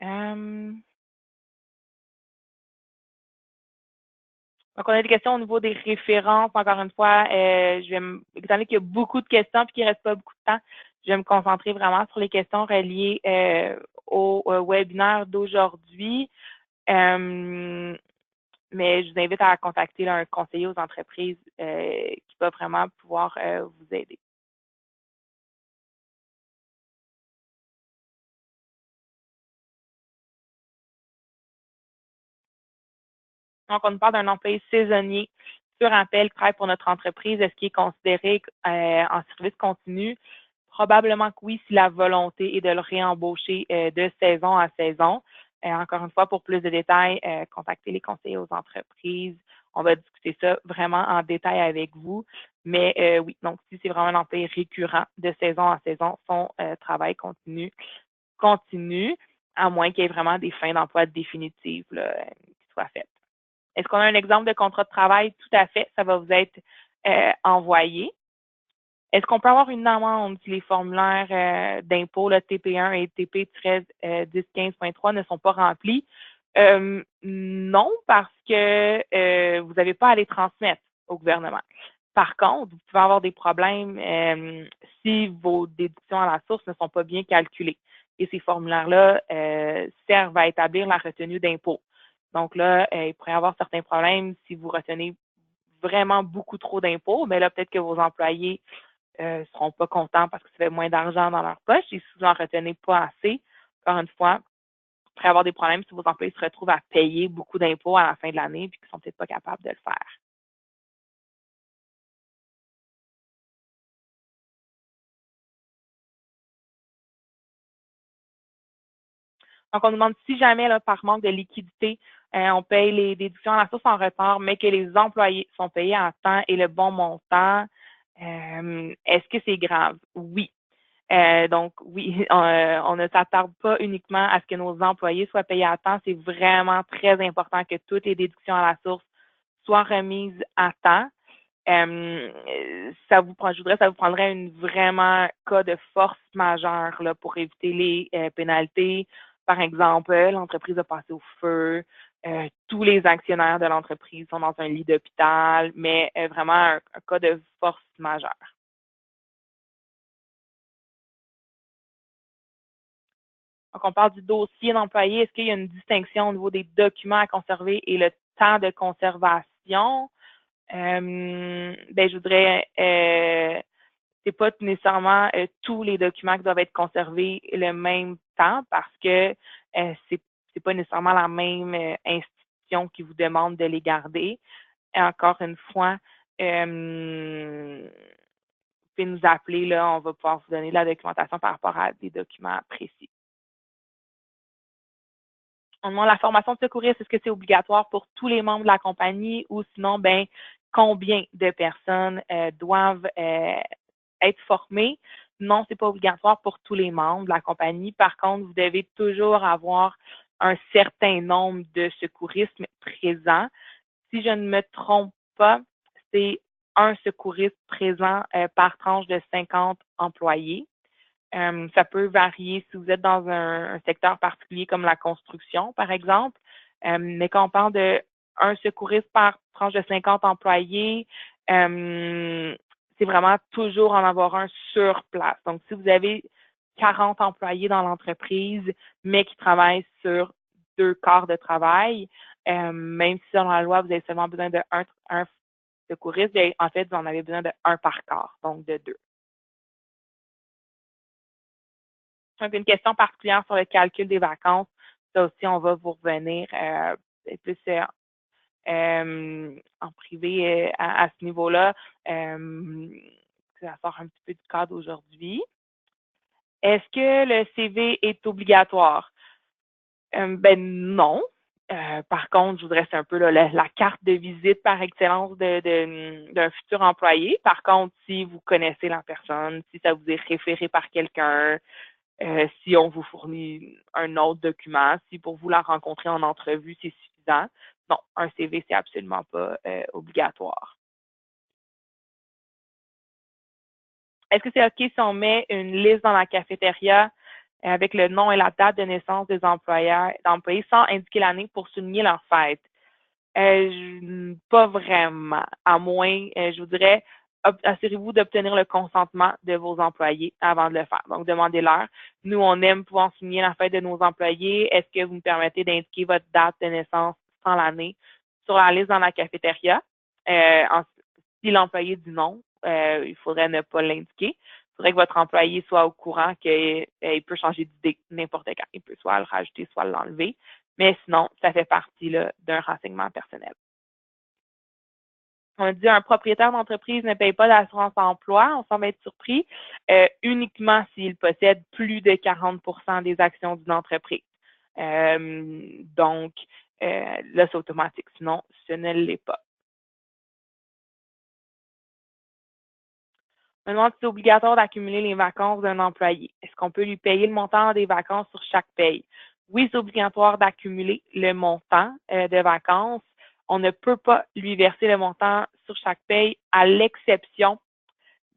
Donc, on a des questions au niveau des références. Encore une fois, étant donné qu'il y a beaucoup de questions et qu'il ne reste pas beaucoup de temps, je vais me concentrer vraiment sur les questions reliées au webinaire d'aujourd'hui. mais je vous invite à contacter là, un conseiller aux entreprises qui va vraiment pouvoir vous aider. Donc, on nous parle d'un employé saisonnier sur appel qui travaille pour notre entreprise. Est-ce qu'il est considéré en service continu? Probablement que oui, si la volonté est de le réembaucher de saison à saison. Encore une fois, pour plus de détails, contactez les conseillers aux entreprises. On va discuter ça vraiment en détail avec vous. Mais oui, donc si c'est vraiment un employé récurrent de saison à saison, son travail continue, à moins qu'il y ait vraiment des fins d'emploi définitives là, qui soient faites. Est-ce qu'on a un exemple de contrat de travail? Tout à fait, ça va vous être envoyé. Est-ce qu'on peut avoir une amende si les formulaires d'impôt, le TP1 et TP-1015.3 ne sont pas remplis? Non, parce que vous n'avez pas à les transmettre au gouvernement. Par contre, vous pouvez avoir des problèmes si vos déductions à la source ne sont pas bien calculées. Et ces formulaires-là servent à établir la retenue d'impôt. Donc là, il pourrait y avoir certains problèmes si vous retenez vraiment beaucoup trop d'impôts, mais là, peut-être que vos employés seront pas contents parce que ça fait moins d'argent dans leur poche et si vous n'en retenez pas assez, encore une fois, vous pourrez avoir des problèmes si vos employés se retrouvent à payer beaucoup d'impôts à la fin de l'année et qu'ils sont peut-être pas capables de le faire. Donc, on nous demande si jamais, là, par manque de liquidité, on paye les déductions à la source en retard, mais que les employés sont payés à temps et le bon montant, est-ce que c'est grave? Oui. Donc, oui, on ne s'attarde pas uniquement à ce que nos employés soient payés à temps. C'est vraiment très important que toutes les déductions à la source soient remises à temps. Ça vous prendrait une vraiment cas de force majeure là, pour éviter les pénalités. Par exemple, l'entreprise a passé au feu, tous les actionnaires de l'entreprise sont dans un lit d'hôpital, mais vraiment un cas de force majeure. Donc, on parle du dossier d'employé. Est-ce qu'il y a une distinction au niveau des documents à conserver et le temps de conservation? Ben, je voudrais, c'est pas nécessairement tous les documents qui doivent être conservés le même temps parce que c'est pas nécessairement la même institution qui vous demande de les garder. Et encore une fois, vous pouvez nous appeler, là, on va pouvoir vous donner de la documentation par rapport à des documents précis. On demande la formation de secouriste, est-ce que c'est obligatoire pour tous les membres de la compagnie ou sinon, ben, combien de personnes doivent être formées? Non, c'est pas obligatoire pour tous les membres de la compagnie. Par contre, vous devez toujours avoir un certain nombre de secouristes présents. Si je ne me trompe pas, c'est un secouriste présent par tranche de 50 employés. Ça peut varier si vous êtes dans un secteur particulier comme la construction, par exemple. Mais quand on parle de un secouriste par tranche de 50 employés, c'est vraiment toujours en avoir un sur place. Donc, si vous avez 40 employés dans l'entreprise, mais qui travaillent sur 2 quarts de travail, même si selon la loi, vous avez seulement besoin de un secouriste, bien, en fait, vous en avez besoin de un par quart, donc de 2. Donc, une question particulière sur le calcul des vacances. Ça aussi, on va vous revenir plus en privé à ce niveau-là. Ça sort un petit peu du cadre aujourd'hui. Est-ce que le CV est obligatoire? Ben non. Par contre, je vous dresse un peu là, la carte de visite par excellence d'un futur employé. Par contre, si vous connaissez la personne, si ça vous est référé par quelqu'un, si on vous fournit un autre document, si pour vous la rencontrer en entrevue, c'est suffisant. Non, un CV, c'est absolument pas obligatoire. Est-ce que c'est OK si on met une liste dans la cafétéria avec le nom et la date de naissance des employés sans indiquer l'année pour souligner leur fête? Pas vraiment, à moins, je vous dirais, assurez-vous d'obtenir le consentement de vos employés avant de le faire. Donc, demandez-leur. Nous, on aime pouvoir signer la fête de nos employés. Est-ce que vous me permettez d'indiquer votre date de naissance sans l'année? sur la liste dans la cafétéria. Si l'employé dit non, il faudrait ne pas l'indiquer. Il faudrait que votre employé soit au courant qu'il peut changer d'idée n'importe quand. Il peut soit le rajouter, soit l'enlever. Mais sinon, ça fait partie d'un renseignement personnel. On dit un propriétaire d'entreprise ne paye pas d'assurance emploi, on semble être surpris, uniquement s'il possède plus de 40% des actions d'une entreprise. Donc, là, c'est automatique. Sinon, ce ne l'est pas. On me demande si c'est obligatoire d'accumuler les vacances d'un employé. Est-ce qu'on peut lui payer le montant des vacances sur chaque paye? Oui, c'est obligatoire d'accumuler le montant de vacances. On ne peut pas lui verser le montant sur chaque paye, à l'exception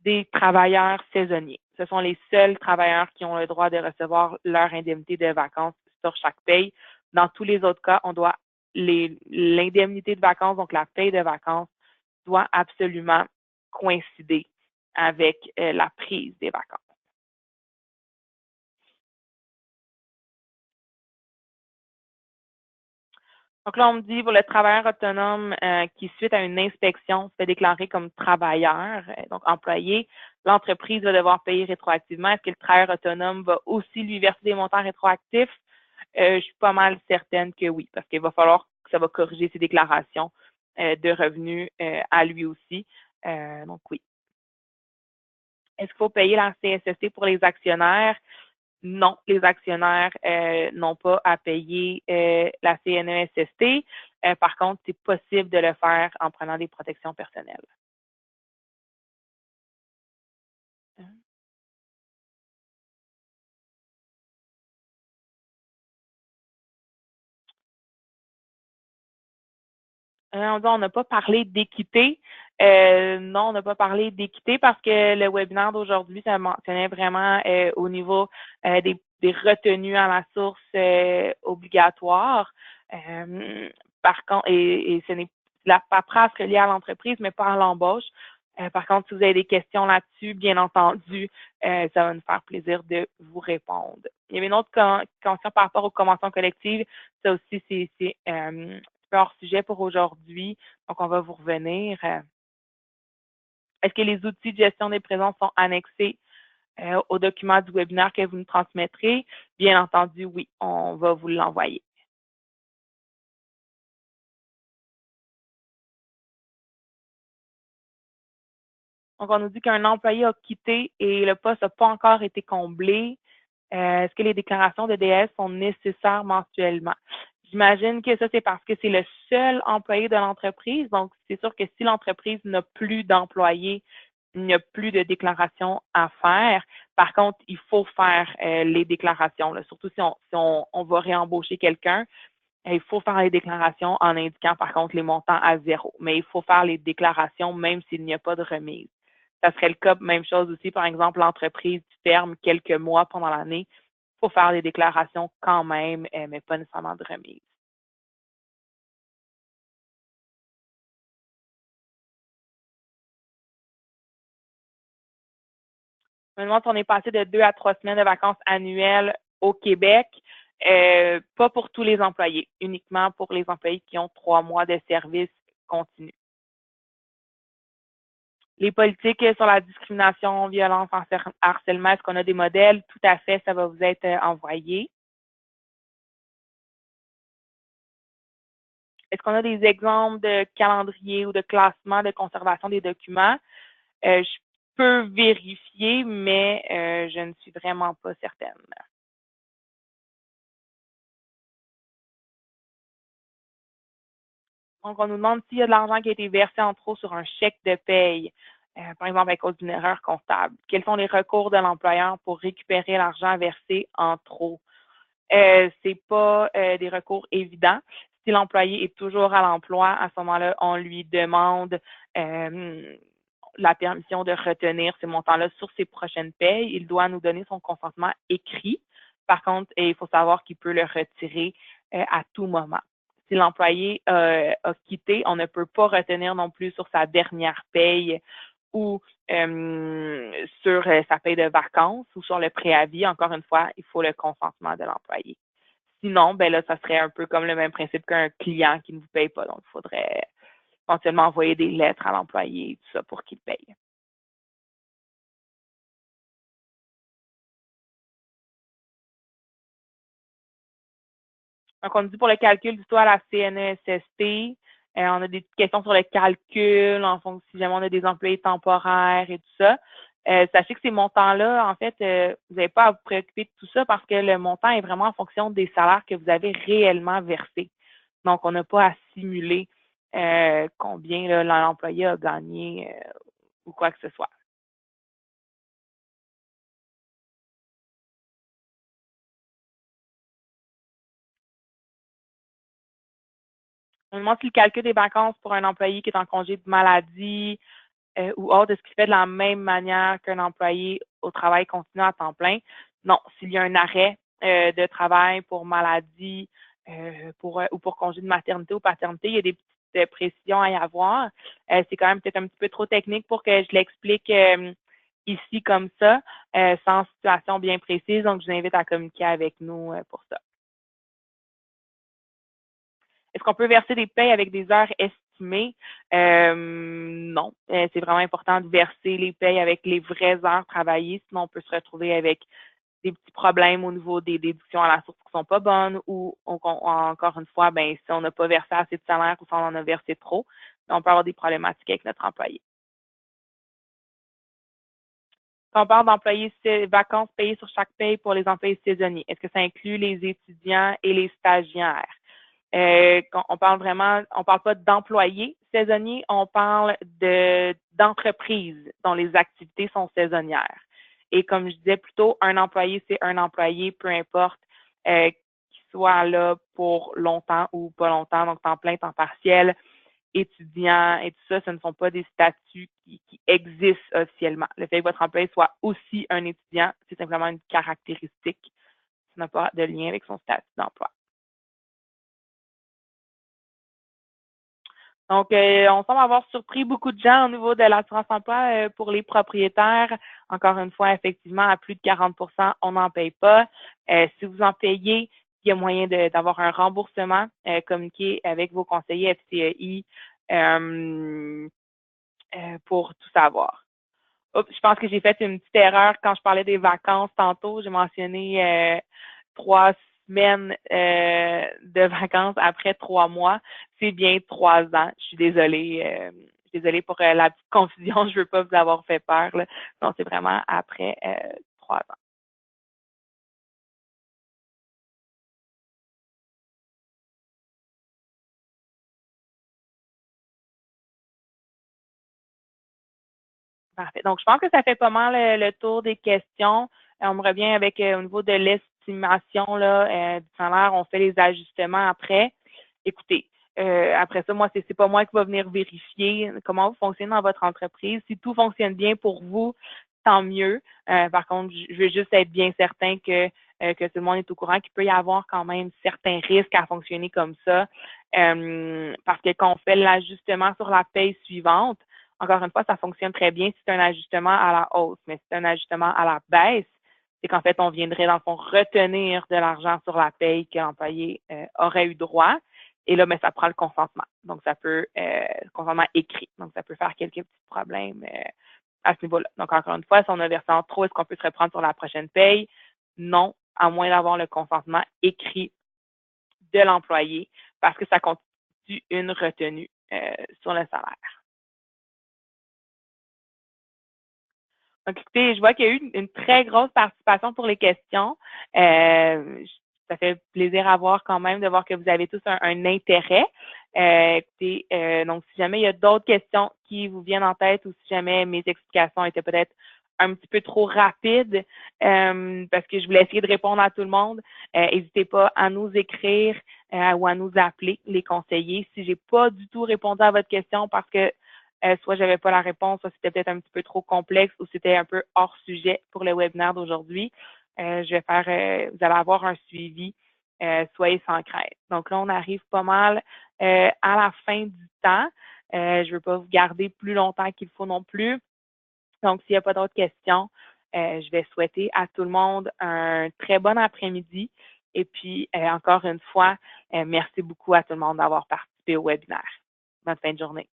des travailleurs saisonniers. Ce sont les seuls travailleurs qui ont le droit de recevoir leur indemnité de vacances sur chaque paye. Dans tous les autres cas, on doit l'indemnité de vacances, donc la paye de vacances, doit absolument coïncider avec la prise des vacances. Donc là, on me dit pour le travailleur autonome qui, suite à une inspection, se fait déclarer comme travailleur, donc employé, l'entreprise va devoir payer rétroactivement. Est-ce que le travailleur autonome va aussi lui verser des montants rétroactifs? Je suis pas mal certaine que oui, parce qu'il va falloir que ça va corriger ses déclarations de revenus à lui aussi. Donc oui. Est-ce qu'il faut payer la CSST pour les actionnaires? Non, les actionnaires n'ont pas à payer la CNESST. Par contre, c'est possible de le faire en prenant des protections personnelles. On n'a pas parlé d'équité. Non, on n'a pas parlé d'équité parce que le webinaire d'aujourd'hui, ça mentionnait vraiment au niveau des retenues à la source obligatoires. Par contre, et ce n'est la paperasse reliée à l'entreprise, mais pas à l'embauche. Par contre, si vous avez des questions là-dessus, bien entendu, ça va nous faire plaisir de vous répondre. Il y avait une autre question par rapport aux conventions collectives. Ça aussi, c'est hors sujet pour aujourd'hui. Donc, on va vous revenir. Est-ce que les outils de gestion des présences sont annexés au document du webinaire que vous nous transmettrez? Bien entendu, oui, on va vous l'envoyer. Donc, on nous dit qu'un employé a quitté et le poste n'a pas encore été comblé. Est-ce que les déclarations de DS sont nécessaires mensuellement? J'imagine que ça, c'est parce que c'est le seul employé de l'entreprise. Donc, c'est sûr que si l'entreprise n'a plus d'employés, il n'y a plus de déclaration à faire. Par contre, il faut faire les déclarations, là. Surtout si on va réembaucher quelqu'un. Il faut faire les déclarations en indiquant, par contre, les montants à zéro. Mais il faut faire les déclarations même s'il n'y a pas de remise. Ça serait le cas, même chose aussi, par exemple, l'entreprise ferme quelques mois pendant l'année. Il faut faire des déclarations quand même, mais pas nécessairement de remise. Maintenant, on est passé de 2 à 3 semaines de vacances annuelles au Québec. Pas pour tous les employés, uniquement pour les employés qui ont 3 mois de service continu. Les politiques sur la discrimination, violence, harcèlement, est-ce qu'on a des modèles? Tout à fait, ça va vous être envoyé. Est-ce qu'on a des exemples de calendrier ou de classement de conservation des documents? Je peux vérifier, mais je ne suis vraiment pas certaine. Donc, on nous demande s'il y a de l'argent qui a été versé en trop sur un chèque de paye, par exemple à cause d'une erreur comptable. Quels sont les recours de l'employeur pour récupérer l'argent versé en trop? C'est pas des recours évidents. Si l'employé est toujours à l'emploi, à ce moment-là, on lui demande la permission de retenir ces montants-là sur ses prochaines payes. Il doit nous donner son consentement écrit. Par contre, il faut savoir qu'il peut le retirer à tout moment. Si l'employé a quitté, on ne peut pas retenir non plus sur sa dernière paye ou sur sa paye de vacances ou sur le préavis. Encore une fois, il faut le consentement de l'employé. sinon, ben là, ça serait un peu comme le même principe qu'un client qui ne vous paye pas. Donc, il faudrait éventuellement envoyer des lettres à l'employé et tout ça pour qu'il paye. Donc, on nous dit pour le calcul du taux à la CNESST, on a des petites questions sur le calcul, en fonction si jamais on a des employés temporaires et tout ça. Sachez que ces montants-là, en fait, vous n'avez pas à vous préoccuper de tout ça parce que le montant est vraiment en fonction des salaires que vous avez réellement versés. Donc, on n'a pas à simuler combien là, l'employé a gagné ou quoi que ce soit. On demande si le calcul des vacances pour un employé qui est en congé de maladie ou autre, est-ce qu'il fait de la même manière qu'un employé au travail continu à temps plein? Non. S'il y a un arrêt de travail pour maladie ou pour congé de maternité ou paternité, il y a des petites précisions à y avoir. C'est quand même peut-être un petit peu trop technique pour que je l'explique ici comme ça, sans situation bien précise. Donc, je vous invite à communiquer avec nous pour ça. Est-ce qu'on peut verser des payes avec des heures estimées? Non. C'est vraiment important de verser les payes avec les vraies heures travaillées, sinon on peut se retrouver avec des petits problèmes au niveau des déductions à la source qui sont pas bonnes ou encore une fois, ben si on n'a pas versé assez de salaire ou si on en a versé trop, on peut avoir des problématiques avec notre employé. Quand on parle d'employés vacances payées sur chaque paye pour les employés saisonniers, est-ce que ça inclut les étudiants et les stagiaires? Quand on parle vraiment, on parle pas d'employés saisonniers, on parle d'entreprises dont les activités sont saisonnières. Et comme je disais plus tôt, un employé, c'est un employé, peu importe qu'il soit là pour longtemps ou pas longtemps, donc temps plein, temps partiel, étudiant et tout ça, ce ne sont pas des statuts qui existent officiellement. Le fait que votre employé soit aussi un étudiant, c'est simplement une caractéristique. Ça n'a pas de lien avec son statut d'emploi. Donc, on semble avoir surpris beaucoup de gens au niveau de l'assurance emploi pour les propriétaires. Encore une fois, effectivement, à plus de 40 on n'en paye pas. Si vous en payez, il y a moyen d'avoir un remboursement. Communiquer avec vos conseillers FCEI pour tout savoir. Oups, je pense que j'ai fait une petite erreur quand je parlais des vacances tantôt. J'ai mentionné 3 semaines de vacances après 3 mois. C'est bien 3 ans. Je suis désolée. Je suis désolée pour la petite confusion. Je veux pas vous avoir fait peur. Là. Non, c'est vraiment après 3 ans. Parfait. Donc, je pense que ça fait pas mal le tour des questions. On me revient avec au niveau de l'estimation là, du salaire, on fait les ajustements après. Écoutez, après ça, moi, c'est pas moi qui va venir vérifier comment vous fonctionnez dans votre entreprise. Si tout fonctionne bien pour vous, tant mieux. Par contre, je veux juste être bien certain que tout le monde est au courant qu'il peut y avoir quand même certains risques à fonctionner comme ça. Parce que quand on fait l'ajustement sur la paye suivante, encore une fois, ça fonctionne très bien si c'est un ajustement à la hausse, mais si c'est un ajustement à la baisse, c'est qu'en fait, on viendrait dans le fond retenir de l'argent sur la paye que l'employé aurait eu droit. Et là, mais ça prend le consentement. Donc, ça peut, consentement écrit. Donc, ça peut faire quelques petits problèmes à ce niveau-là. Donc, encore une fois, si on a versé en trop, est-ce qu'on peut se reprendre sur la prochaine paye? Non, à moins d'avoir le consentement écrit de l'employé parce que ça constitue une retenue sur le salaire. Donc, écoutez, je vois qu'il y a eu une très grosse participation pour les questions. Ça fait plaisir à voir quand même de voir que vous avez tous un intérêt. Écoutez, donc, si jamais il y a d'autres questions qui vous viennent en tête ou si jamais mes explications étaient peut-être un petit peu trop rapides, parce que je voulais essayer de répondre à tout le monde, n'hésitez pas à nous écrire ou à nous appeler, les conseillers. Si j'ai pas du tout répondu à votre question parce que soit j'avais pas la réponse, soit c'était peut-être un petit peu trop complexe ou c'était un peu hors sujet pour le webinaire d'aujourd'hui. Je vais faire, vous allez avoir un suivi. Soyez sans crainte. Donc là, on arrive pas mal à la fin du temps. Je ne veux pas vous garder plus longtemps qu'il faut non plus. Donc, s'il n'y a pas d'autres questions, je vais souhaiter à tout le monde un très bon après-midi Et puis, encore une fois, merci beaucoup à tout le monde d'avoir participé au webinaire. Bonne fin de journée.